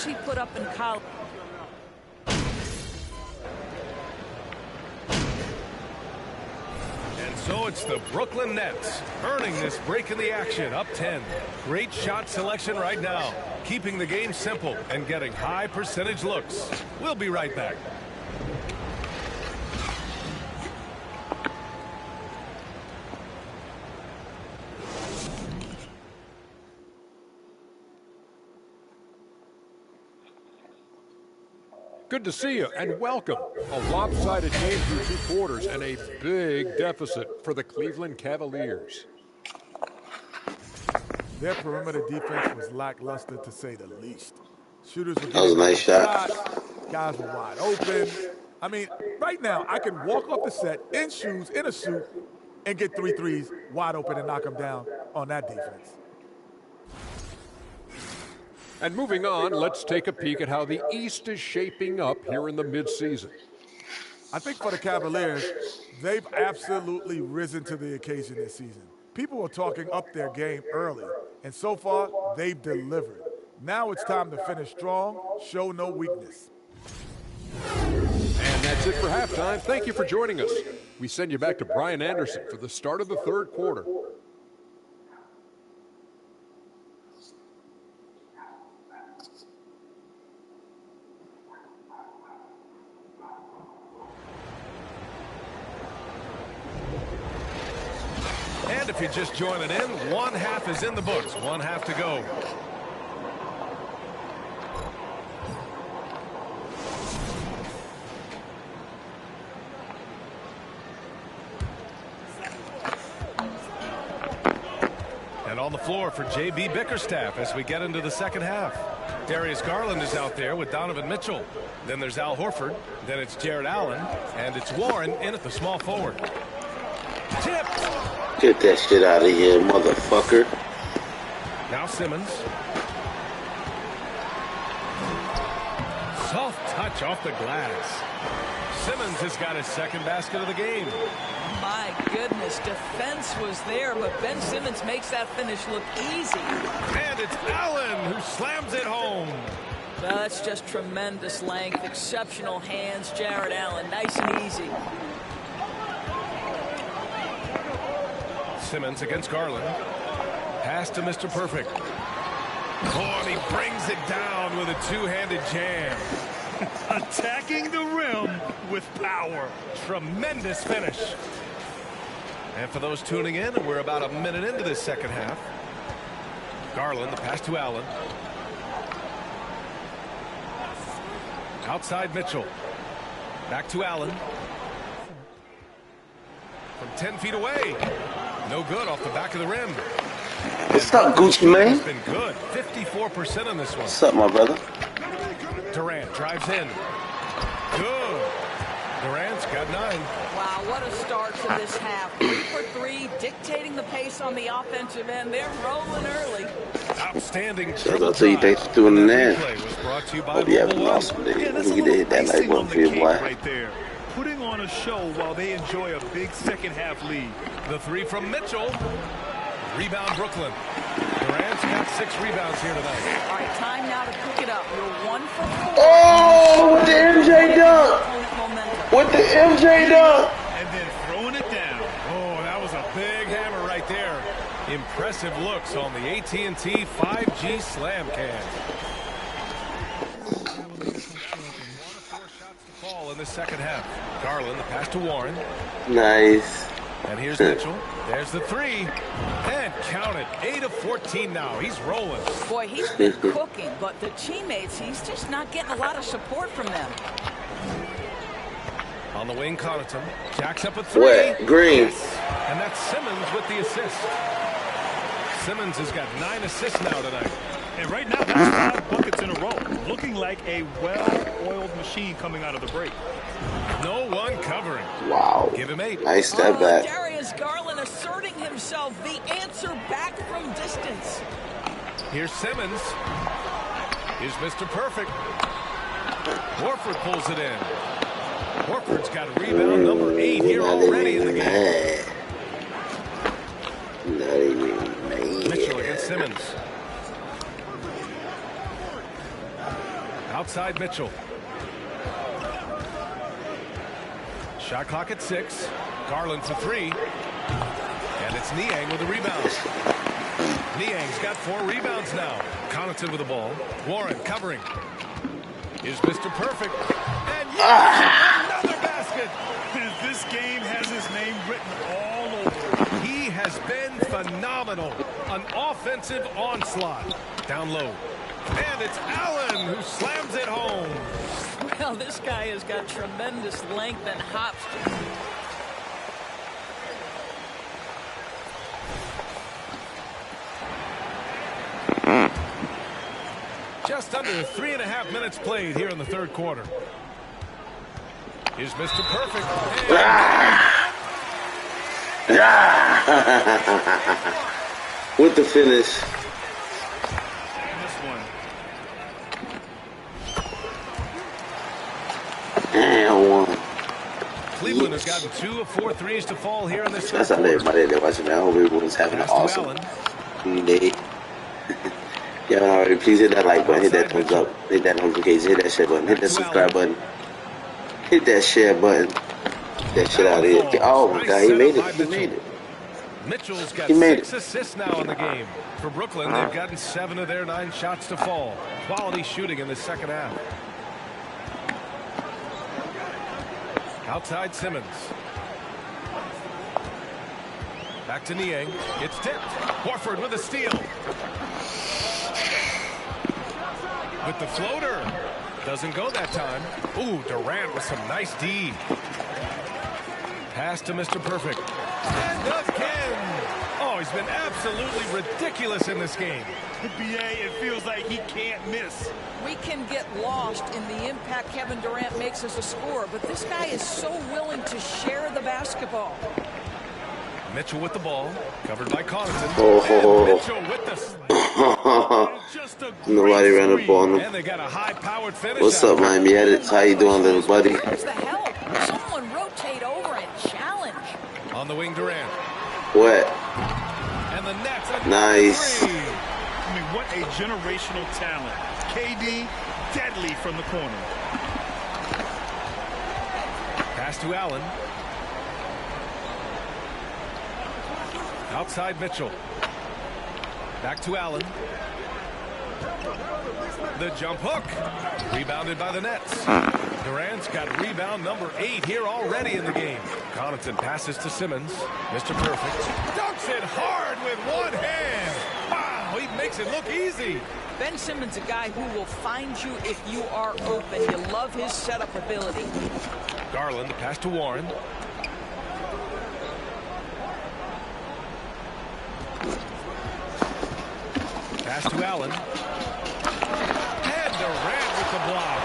He put up in college. And so it's the Brooklyn Nets earning this break in the action, up 10. Great shot selection right now, keeping the game simple and getting high percentage looks. We'll be right back. Good to see you, and welcome. A lopsided game through 2 quarters and a big deficit for the Cleveland Cavaliers. Their perimeter defense was lackluster, to say the least. Shooters were that was a nice shot. Guys were wide open. I mean, right now, I can walk off the set in shoes, in a suit, and get 3 threes wide open and knock them down on that defense. And moving on, let's take a peek at how the East is shaping up here in the midseason. I think for the Cavaliers, they've absolutely risen to the occasion this season. People were talking up their game early, and so far, they've delivered. Now it's time to finish strong, show no weakness. And that's it for halftime. Thank you for joining us. We send you back to Brian Anderson for the start of the 3rd quarter. And if you're just joining in, 1 half is in the books, 1 half to go. And on the floor for J.B. Bickerstaff as we get into the 2nd half. Darius Garland is out there with Donovan Mitchell. Then there's Al Horford. Then it's Jared Allen. And it's Warren in at the small forward. Tipped. Get that shit out of here, motherfucker. Now Simmons. Soft touch off the glass. Simmons has got his 2nd basket of the game. My goodness, defense was there, but Ben Simmons makes that finish look easy. And it's Allen who slams it home. That's just tremendous length, exceptional hands. Jared Allen, nice and easy. Simmons against Garland. Pass to Mr. Perfect. Oh, and he brings it down with a 2-handed jam. Attacking the rim with power. Tremendous finish. And for those tuning in, we're about a minute into this second half. Garland, the pass to Allen. Outside Mitchell. Back to Allen. From 10 feet away. No good off the back of the rim. What's up, Gucci man? It's been good. 54% on this one. What's up, my brother? Durant drives in. Good. Durant's got 9. Wow, what a start to this half. 3 for 3, dictating the pace on the offensive end. They're rolling early. Outstanding. Shout out to you. Thanks for tuning in. Hope you have an Mobile awesome day. Yeah, Don't forget to hit that like button for your boy. right there. Putting on a show while they enjoy a big second half lead. The 3 from Mitchell. Rebound Brooklyn. Durant's got 6 rebounds here tonight. All right, time now to pick it up. You're 1 for 4. Oh, with the MJ dunk. With the MJ dunk. And then throwing it down. Oh, that was a big hammer right there. Impressive looks on the AT&T 5G Slam Cam. 1 of 4 shots to fall in the second half. Garland, the pass to Warren. Nice. And here's Mitchell. There's the 3. And count it. 8 of 14 now. He's rolling. Boy, he's been cooking, but the teammates, he's just not getting a lot of support from them. On the wing, Connaughton. Jacks up a 3. Wet, Green. Yes. And that's Simmons with the assist. Simmons has got 9 assists now tonight. And right now, that's 5 buckets in a row. Looking like a well-oiled machine coming out of the break. No one covering. Wow. Give him 8. Nice step back. Darius Garland asserting himself, the answer back from distance. Here's Simmons. Here's Mr. Perfect. Horford pulls it in. Horford's got rebound number 8 here already in the game. Not even mad. Mitchell against Simmons. Outside Mitchell. Shot clock at 6. Garland for 3. And it's Niang with the rebound. Niang's got 4 rebounds now. Connaughton with the ball. Warren covering. Here's Mr. Perfect. And yes, another basket. This game has his name written all over it. He has been phenomenal. An offensive onslaught. Down low. And it's Allen who slams it home. Well, this guy has got tremendous length and hops. Just under 3.5 minutes played here in the third quarter. Here's Mr. Perfect. With the finish. And 1. Cleveland has gotten 2 of 4 threes to fall here in this. That's how everybody that watching that. I hope everyone's having an awesome day. If you haven't already, please hit that like button, hit that thumbs up, hit that notification, hit that share button, hit that subscribe button, hit that share button. Get that shit out of here. Oh my God, he made it. He made it. Mitchell's got 6 assists now in the game. For Brooklyn, they've gotten 7 of their 9 shots to fall. Quality shooting in the second half. Outside Simmons. Back to Niang. It's tipped. Horford with a steal. With the floater. Doesn't go that time. Ooh, Durant with some nice D. Pass to Mr. Perfect. And again. Oh, he's been absolutely ridiculous in this game. BA, it feels like he can't miss. We can get lost in the impact Kevin Durant makes as a scorer, but this guy is so willing to share the basketball. Mitchell with the ball, covered by Connaughton. Oh. And Mitchell with the Nobody ran up on him. And they got a high-powered finish. What's up, Miami Edits? How you doing, little buddy? Where's the help? Someone rotate over and challenge. On the wing, Durant. What? And the Nets. Nice. I mean, what a generational talent. KD, deadly from the corner. Pass to Allen. Outside Mitchell. Back to Allen. The jump hook. Rebounded by the Nets. Durant's got rebound number 8 here already in the game. Connaughton passes to Simmons. Mr. Perfect dunks it hard with one hand. Wow, he makes it look easy. Ben Simmons, a guy who will find you if you are open. You love his setup ability. Garland, pass to Warren. Pass to Allen. And Durant with the block.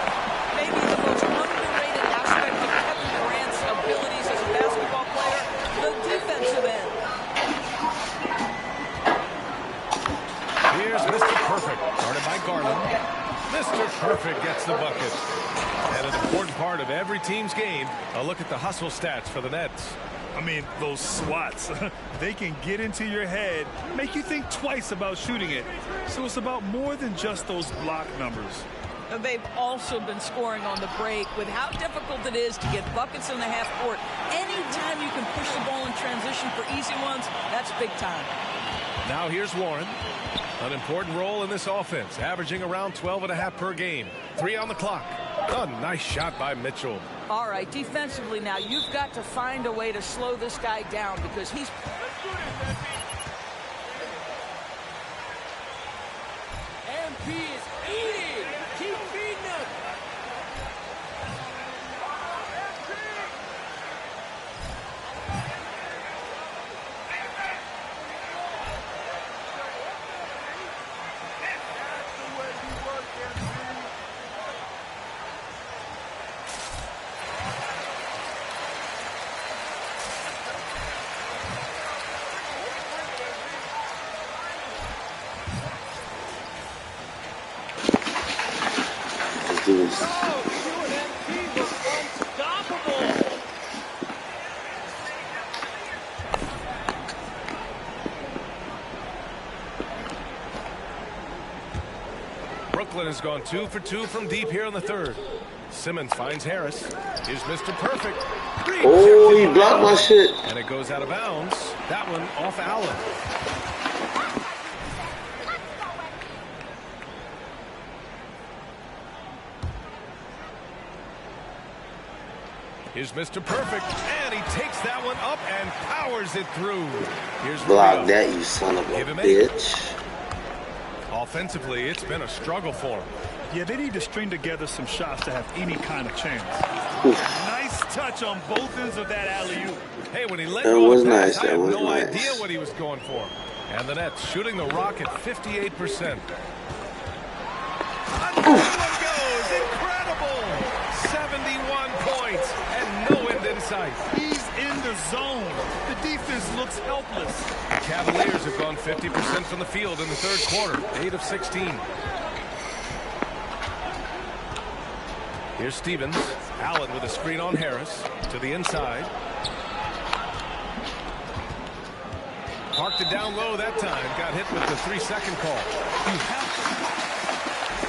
Maybe the most underrated aspect of Kevin Durant's abilities as a basketball player, the defensive end. Here's Mr. Perfect, guarded by Garland. Mr. Perfect gets the bucket. And an important part of every team's game, a look at the hustle stats for the Nets. I mean, those swats, they can get into your head, make you think twice about shooting it. So it's about more than just those block numbers. And they've also been scoring on the break with how difficult it is to get buckets in the half court. Anytime you can push the ball in transition for easy ones, that's big time. Now here's Warren. An important role in this offense, averaging around 12.5 per game. 3 on the clock. A nice shot by Mitchell. All right, defensively now, you've got to find a way to slow this guy down because he's... MP is eating. Keep feeding him. Brooklyn has gone 2 for 2 from deep here in the third. Simmons finds Harris. Here's Mr. Perfect. Oh, he blocked my shit. And it goes out of bounds. That one off Allen. Here's Mr. Perfect, and he takes that one up and powers it through. Here's Block Rubio. that, you son of a bitch. Offensively, it's been a struggle for him. Yeah, they need to string together some shots to have any kind of chance. Nice touch on both ends of that alley-oop. Hey, when he let That go was of the pass, nice. I That have was no nice. idea what he was going for. And the Nets shooting the rock at 58%. Another one goes. Incredible. 71 points and no end in sight. He's in the zone. The defense looks helpless. The Cavaliers have gone 50% from the field in the third quarter, 8 of 16. Here's Stevens. Allen with a screen on Harris to the inside. Parked it down low that time. Got hit with the 3-second call. You have to.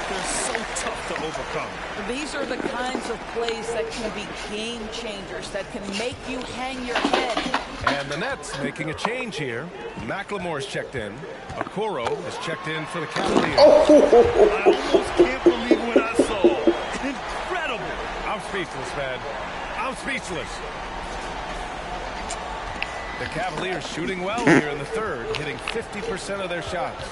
They're so tough to overcome. These are the kinds of plays that can be game changers, that can make you hang your head. And the Nets making a change here. McLemore's checked in. Okoro is checked in for the Cavaliers. I almost can't believe what I saw. Incredible. I'm speechless, man. I'm speechless. The Cavaliers shooting well here in the third, hitting 50% of their shots.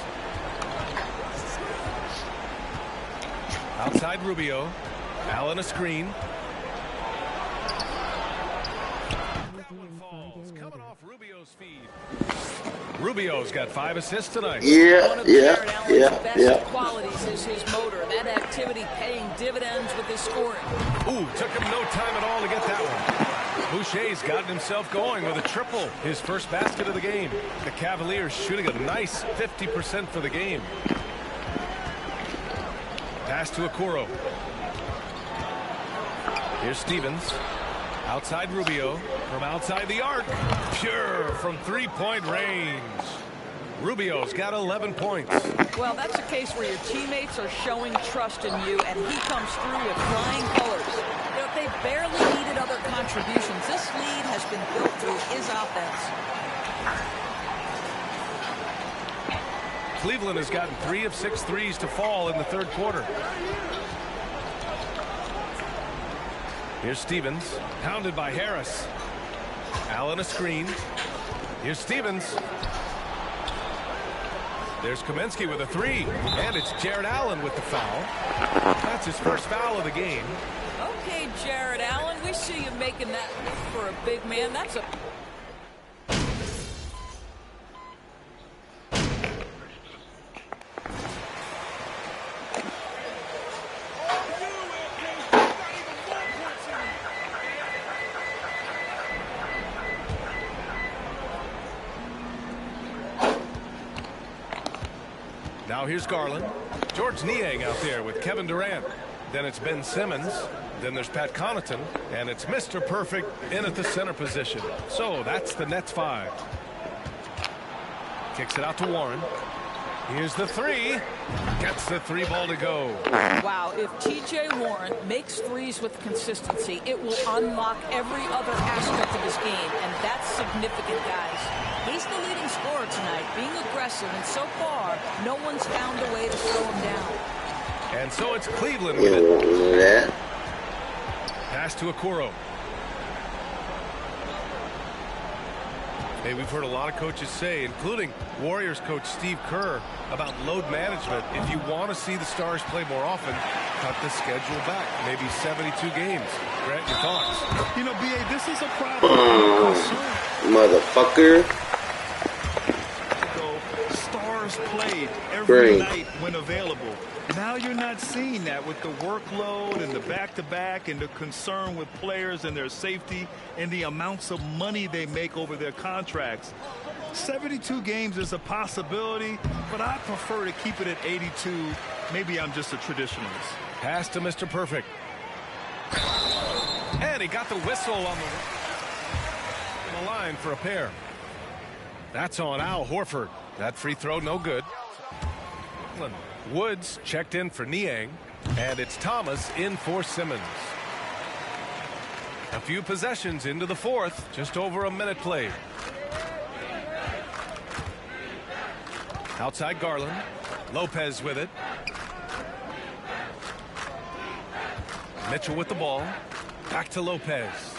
Outside Rubio. Allen a screen. That one falls. Coming off Rubio's feed. Rubio's got 5 assists tonight. One of Jared Allen's best qualities is his motor. That activity paying dividends with his scoring. Ooh, took him no time at all to get that one. Boucher's gotten himself going with a triple, his first basket of the game. The Cavaliers shooting a nice 50% for the game. Pass to Okoro. Here's Stevens. Outside Rubio. From outside the arc. Pure from three-point range. Rubio's got 11 points. Well, that's a case where your teammates are showing trust in you, and he comes through with flying colors. You know, they barely needed other contributions. This lead has been built through his offense. Cleveland has gotten 3 of 6 threes to fall in the third quarter. Here's Stevens, pounded by Harris. Allen a screen. Here's Stevens. There's Kaminsky with a 3, and it's Jared Allen with the foul. That's his first foul of the game. Okay, Jared Allen, we see you making that for a big man. That's a... Now here's Garland. George Niang out there with Kevin Durant. Then it's Ben Simmons. Then there's Pat Connaughton. And it's Mr. Perfect in at the center position. So that's the Nets 5. Kicks it out to Warren. Here's the 3. Gets the 3 ball to go. Wow, if T.J. Warren makes threes with consistency, it will unlock every other aspect of his game, and that's significant, guys. He's the leading scorer tonight, being aggressive, and so far, no one's found a way to slow him down. And so it's Cleveland with it. Pass to Okoro. Hey, we've heard a lot of coaches say, including Warriors coach Steve Kerr, about load management. If you want to see the Stars play more often, cut the schedule back. Maybe 72 games. Grant, your thoughts? You know, B.A., this is a problem. Motherfucker. Stars played every night when available. Now you're not seeing that with the workload and the back-to-back and the concern with players and their safety and the amounts of money they make over their contracts. 72 games is a possibility, but I prefer to keep it at 82. Maybe I'm just a traditionalist. Pass to Mr. Perfect. And he got the whistle on the line for a pair. That's on Al Horford. That free throw no good. Woods checked in for Niang, and it's Thomas in for Simmons. A few possessions into the fourth, just over a minute played. Outside Garland, Lopez with it. Mitchell with the ball, back to Lopez.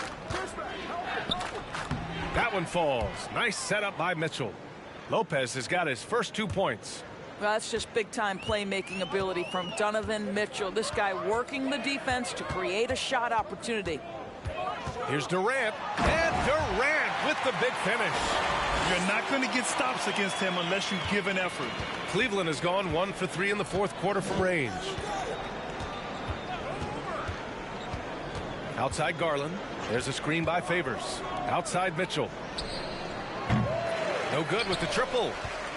That one falls. Nice setup by Mitchell. Lopez has got his first 2 points. Well, that's just big-time playmaking ability from Donovan Mitchell. This guy working the defense to create a shot opportunity. Here's Durant, and Durant with the big finish. You're not going to get stops against him unless you give an effort. Cleveland has gone 1 for 3 in the fourth quarter from range. Outside Garland. There's a screen by Favors. Outside Mitchell. No good with the triple.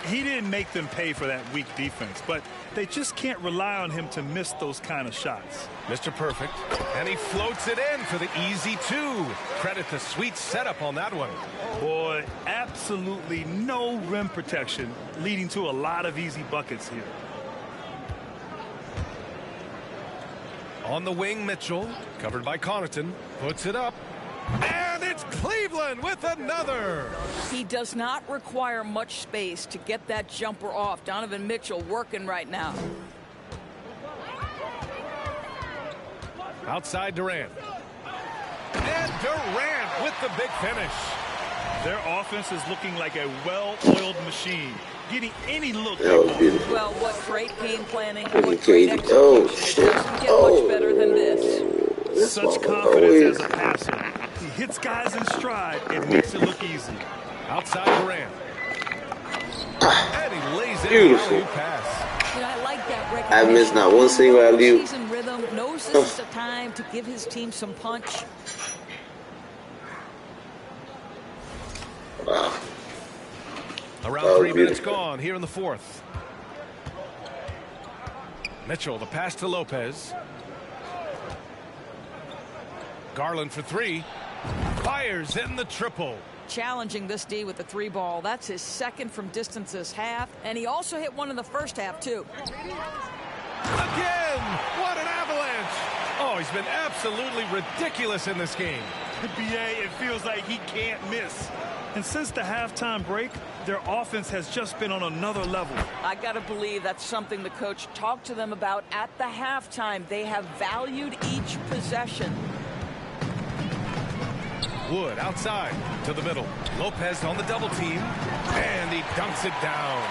He didn't make them pay for that weak defense, but they just can't rely on him to miss those kind of shots. Mr. Perfect, and he floats it in for the easy 2. Credit the sweet setup on that one. Boy, absolutely no rim protection, leading to a lot of easy buckets here. On the wing, Mitchell, covered by Connaughton, puts it up. And it's Cleveland with another. He does not require much space to get that jumper off. Donovan Mitchell working right now. Outside Durant. And Durant with the big finish. Their offense is looking like a well-oiled machine. Getting any look. Well, what great game planning. What great execution. Doesn't get much better than this. Such confidence as a passer. He hits guys in stride and makes it look easy. Outside Durant. And he lays it beautiful pass. You know, I like that recognition. I missed not one single alley-oop. Season rhythm, knows this is the time to give his team some punch. Wow. Around 3 minutes gone here in the fourth. Mitchell, the pass to Lopez. Garland for 3. Fires in the triple. Challenging this D with the 3 ball. That's his second from distance this half. And he also hit one in the first half, too. Again! What an avalanche! Oh, he's been absolutely ridiculous in this game. BA, it feels like he can't miss. And since the halftime break, their offense has just been on another level. I got to believe that's something the coach talked to them about at the halftime. They have valued each possession. Wood outside to the middle. Lopez on the double team, and he dunks it down.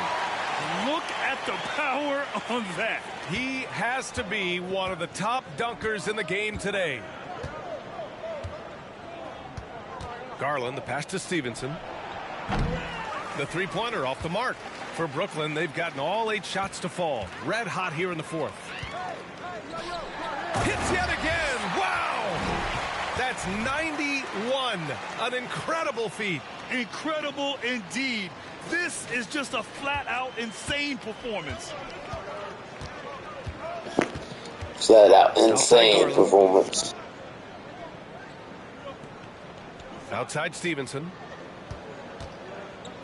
Look at the power on that. He has to be one of the top dunkers in the game today. Garland, the pass to Stevenson. The three-pointer off the mark. For Brooklyn, they've gotten all 8 shots to fall. Red hot here in the fourth. Hits yet again. Wow! That's 91. An incredible feat. Incredible indeed. This is just a flat-out insane performance. Flat-out insane performance. Outside Stevenson.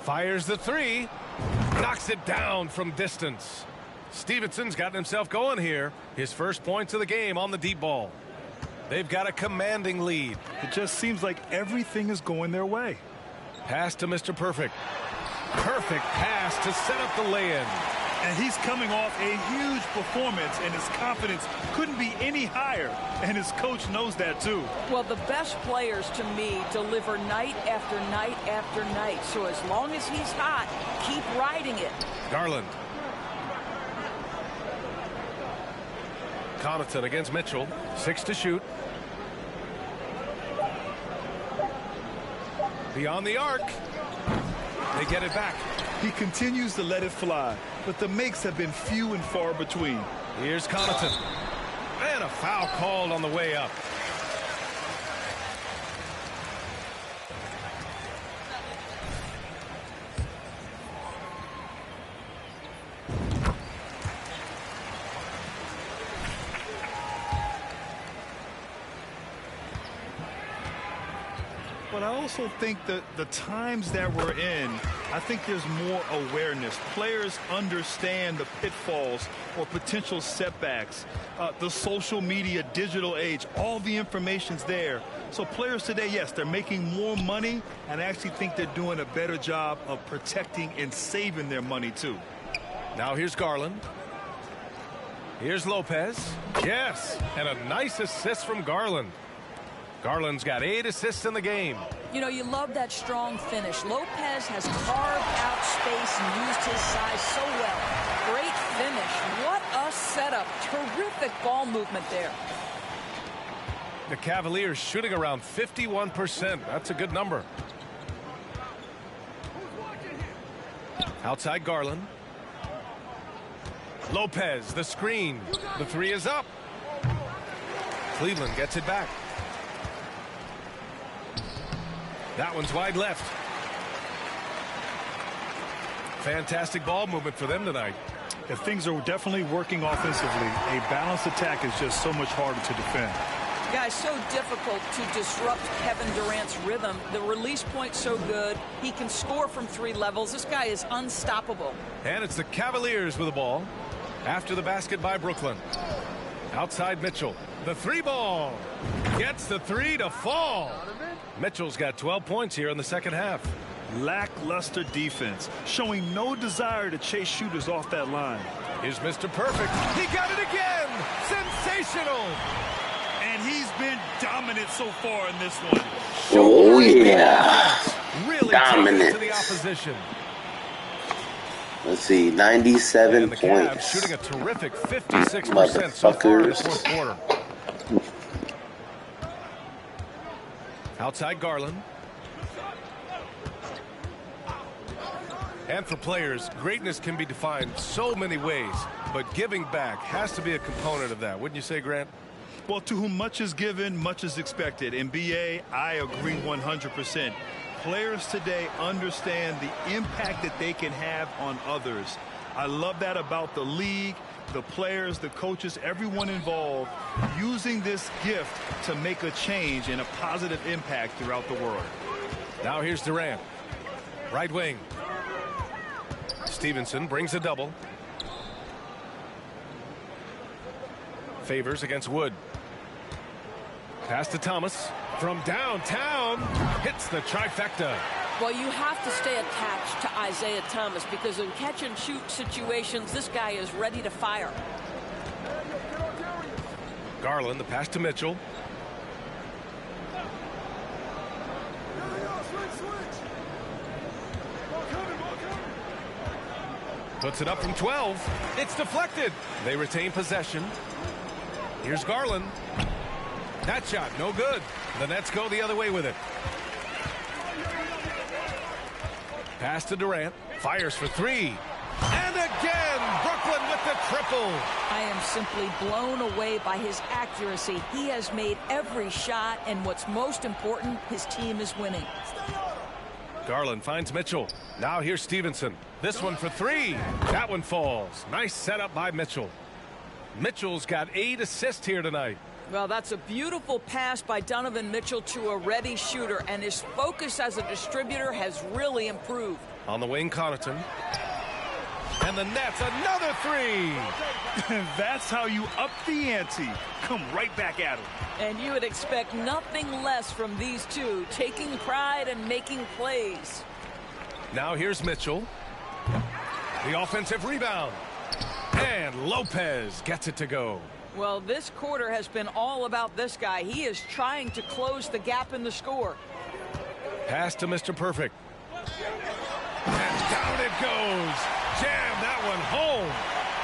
Fires the three. Knocks it down from distance. Stevenson's gotten himself going here. His first points of the game on the deep ball. They've got a commanding lead. It just seems like everything is going their way. Pass to Mr. Perfect. Perfect pass to set up the lay-in. And he's coming off a huge performance, and his confidence couldn't be any higher. And his coach knows that, too. Well, the best players, to me, deliver night after night after night. So as long as he's hot, keep riding it. Garland. Connaughton against Mitchell. 6 to shoot. Beyond the arc. They get it back. He continues to let it fly, but the makes have been few and far between. Here's Connaughton. And a foul called on the way up. But I also think that the times that we're in, I think there's more awareness. Players understand the pitfalls or potential setbacks. The social media, digital age, all the information's there. So players today, yes, they're making more money, and I actually think they're doing a better job of protecting and saving their money, too. Now here's Garland. Here's Lopez. Yes, and a nice assist from Garland. Garland's got 8 assists in the game. You know, you love that strong finish. Lopez has carved out space and used his size so well. Great finish. What a setup. Terrific ball movement there. The Cavaliers shooting around 51%. That's a good number. Outside Garland. Lopez, the screen. The three is up. Cleveland gets it back. That one's wide left. Fantastic ball movement for them tonight. If things are definitely working offensively, a balanced attack is just so much harder to defend. Guys, so difficult to disrupt Kevin Durant's rhythm. The release point's so good. He can score from 3 levels. This guy is unstoppable. And it's the Cavaliers with the ball. After the basket by Brooklyn. Outside Mitchell. The 3 ball. Gets the 3 to fall. Mitchell's got 12 points here in the second half. Lackluster defense, showing no desire to chase shooters off that line. Here's Mr. Perfect. He got it again. Sensational. And he's been dominant so far in this one. Oh, yeah. Really dominant. To the opposition. Let's see, 97 the points. Cavs shooting a terrific 56% so far in the fourth quarter. Outside Garland. And for players, greatness can be defined so many ways, but giving back has to be a component of that. Wouldn't you say, Grant? Well, to whom much is given, much is expected. In BA, I agree 100%. Players today understand the impact that they can have on others. I love that about the league, the players, the coaches, everyone involved, using this gift to make a change and a positive impact throughout the world. Now here's Durant. Right wing. Stevenson brings a double. Favors against Wood. Pass to Thomas. From downtown, hits the trifecta. Well, you have to stay attached to Isaiah Thomas because in catch-and-shoot situations, this guy is ready to fire. Garland, the pass to Mitchell. Puts it up from 12. It's deflected. They retain possession. Here's Garland. That shot, no good. The Nets go the other way with it. Pass to Durant. Fires for three. And again, Brooklyn with the triple. I am simply blown away by his accuracy. He has made every shot, and what's most important, his team is winning. Garland finds Mitchell. Now here's Stevenson. This one for three. That one falls. Nice setup by Mitchell. Mitchell's got 8 assists here tonight. Well, that's a beautiful pass by Donovan Mitchell to a ready shooter, and his focus as a distributor has really improved. On the wing, Connaughton. And the Nets, another three. That's how you up the ante. Come right back at him. And you would expect nothing less from these two, taking pride and making plays. Now here's Mitchell. The offensive rebound. And Lopez gets it to go. Well, this quarter has been all about this guy. He is trying to close the gap in the score. Pass to Mr. Perfect. And down it goes. Jam that one home.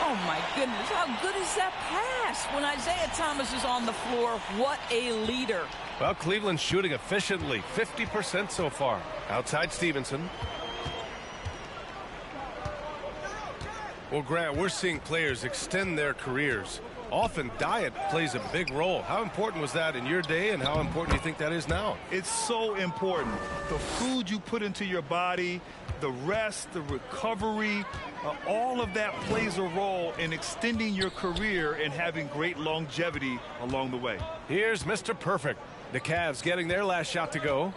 Oh, my goodness. How good is that pass? When Isaiah Thomas is on the floor, what a leader. Well, Cleveland's shooting efficiently. 50% so far. Outside Stevenson. Well, Grant, we're seeing players extend their careers. Often diet plays a big role. How important was that in your day, and how important do you think that is now? It's so important. The food you put into your body, the rest, the recovery, all of that plays a role in extending your career and having great longevity along the way. Here's Mr. Perfect. The Cavs getting their last shot to go.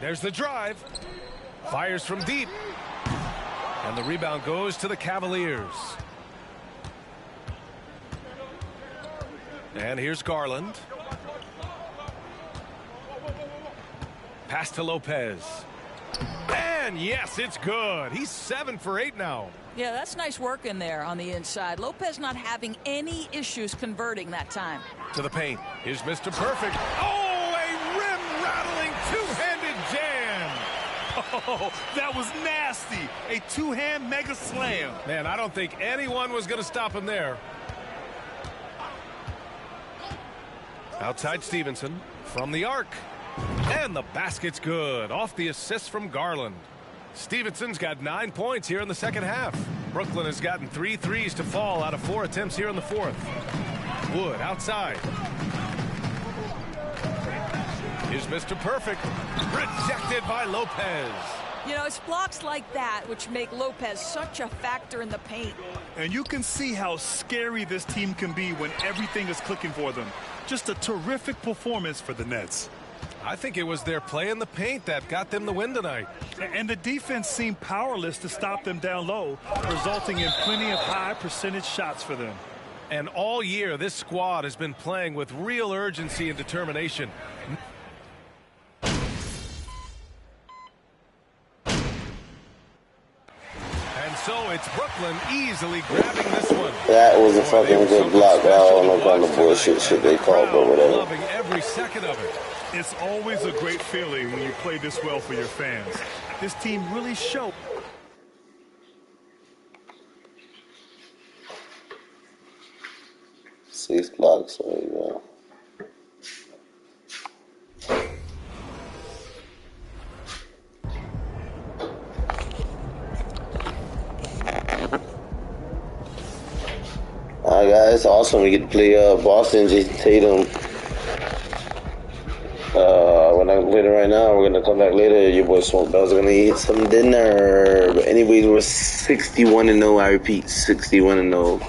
There's the drive. Fires from deep. And the rebound goes to the Cavaliers. And here's Garland. Pass to Lopez. And yes, it's good. He's 7 for 8 now. Yeah, that's nice work in there on the inside. Lopez not having any issues converting that time. To the paint. Here's Mr. Perfect. Oh, a rim-rattling two-handed jam. Oh, that was nasty. A two-hand mega slam. Man, I don't think anyone was going to stop him there. Outside Stevenson from the arc. And the basket's good. Off the assist from Garland. Stevenson's got 9 points here in the second half. Brooklyn has gotten 3 threes to fall out of 4 attempts here in the fourth. Wood outside. Here's Mr. Perfect. Rejected by Lopez. You know, it's blocks like that which make Lopez such a factor in the paint. And you can see how scary this team can be when everything is clicking for them. Just a terrific performance for the Nets. I think it was their play in the paint that got them the win tonight. And the defense seemed powerless to stop them down low, resulting in plenty of high percentage shots for them. And all year, this squad has been playing with real urgency and determination. And so it's Brooklyn easily grabbing this one. That was a fucking good block. I don't know about the bullshit shit they called, but whatever. Loving every second of it. It's always a great feeling when you play this well for your fans. This team really showed. Six blocks, there you go. Alright guys, awesome. We get to play Boston, Jason Tatum. We're not gonna play it right now. We're gonna come back later. Your boy Smoke Bells are gonna eat some dinner. But anyways, we're 61-0. I repeat, 61-0.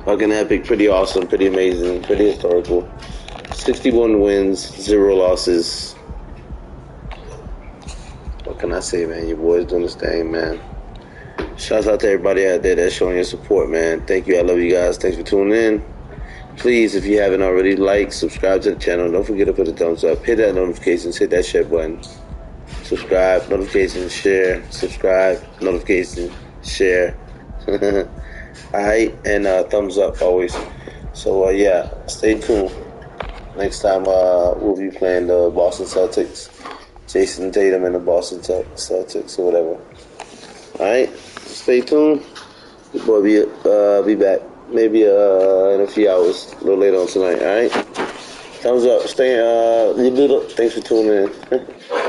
Fucking epic, pretty awesome, pretty amazing, pretty historical. 61 wins, 0 losses. What can I say, man? Your boy's doing this thing, man. Shouts out to everybody out there that's showing your support, man. Thank you. I love you guys. Thanks for tuning in. Please, if you haven't already, like, subscribe to the channel. Don't forget to put a thumbs up. Hit that notifications. Hit that share button. Subscribe, notifications, share. Subscribe, notifications, share. Alright, and thumbs up always. So, yeah, stay tuned. Next time, we'll be playing the Boston Celtics. Jason Tatum and the Boston Celtics or whatever. Alright, stay tuned. Your boy be back. Maybe in a few hours, a little later on tonight, alright? Thumbs up. Thanks for tuning in.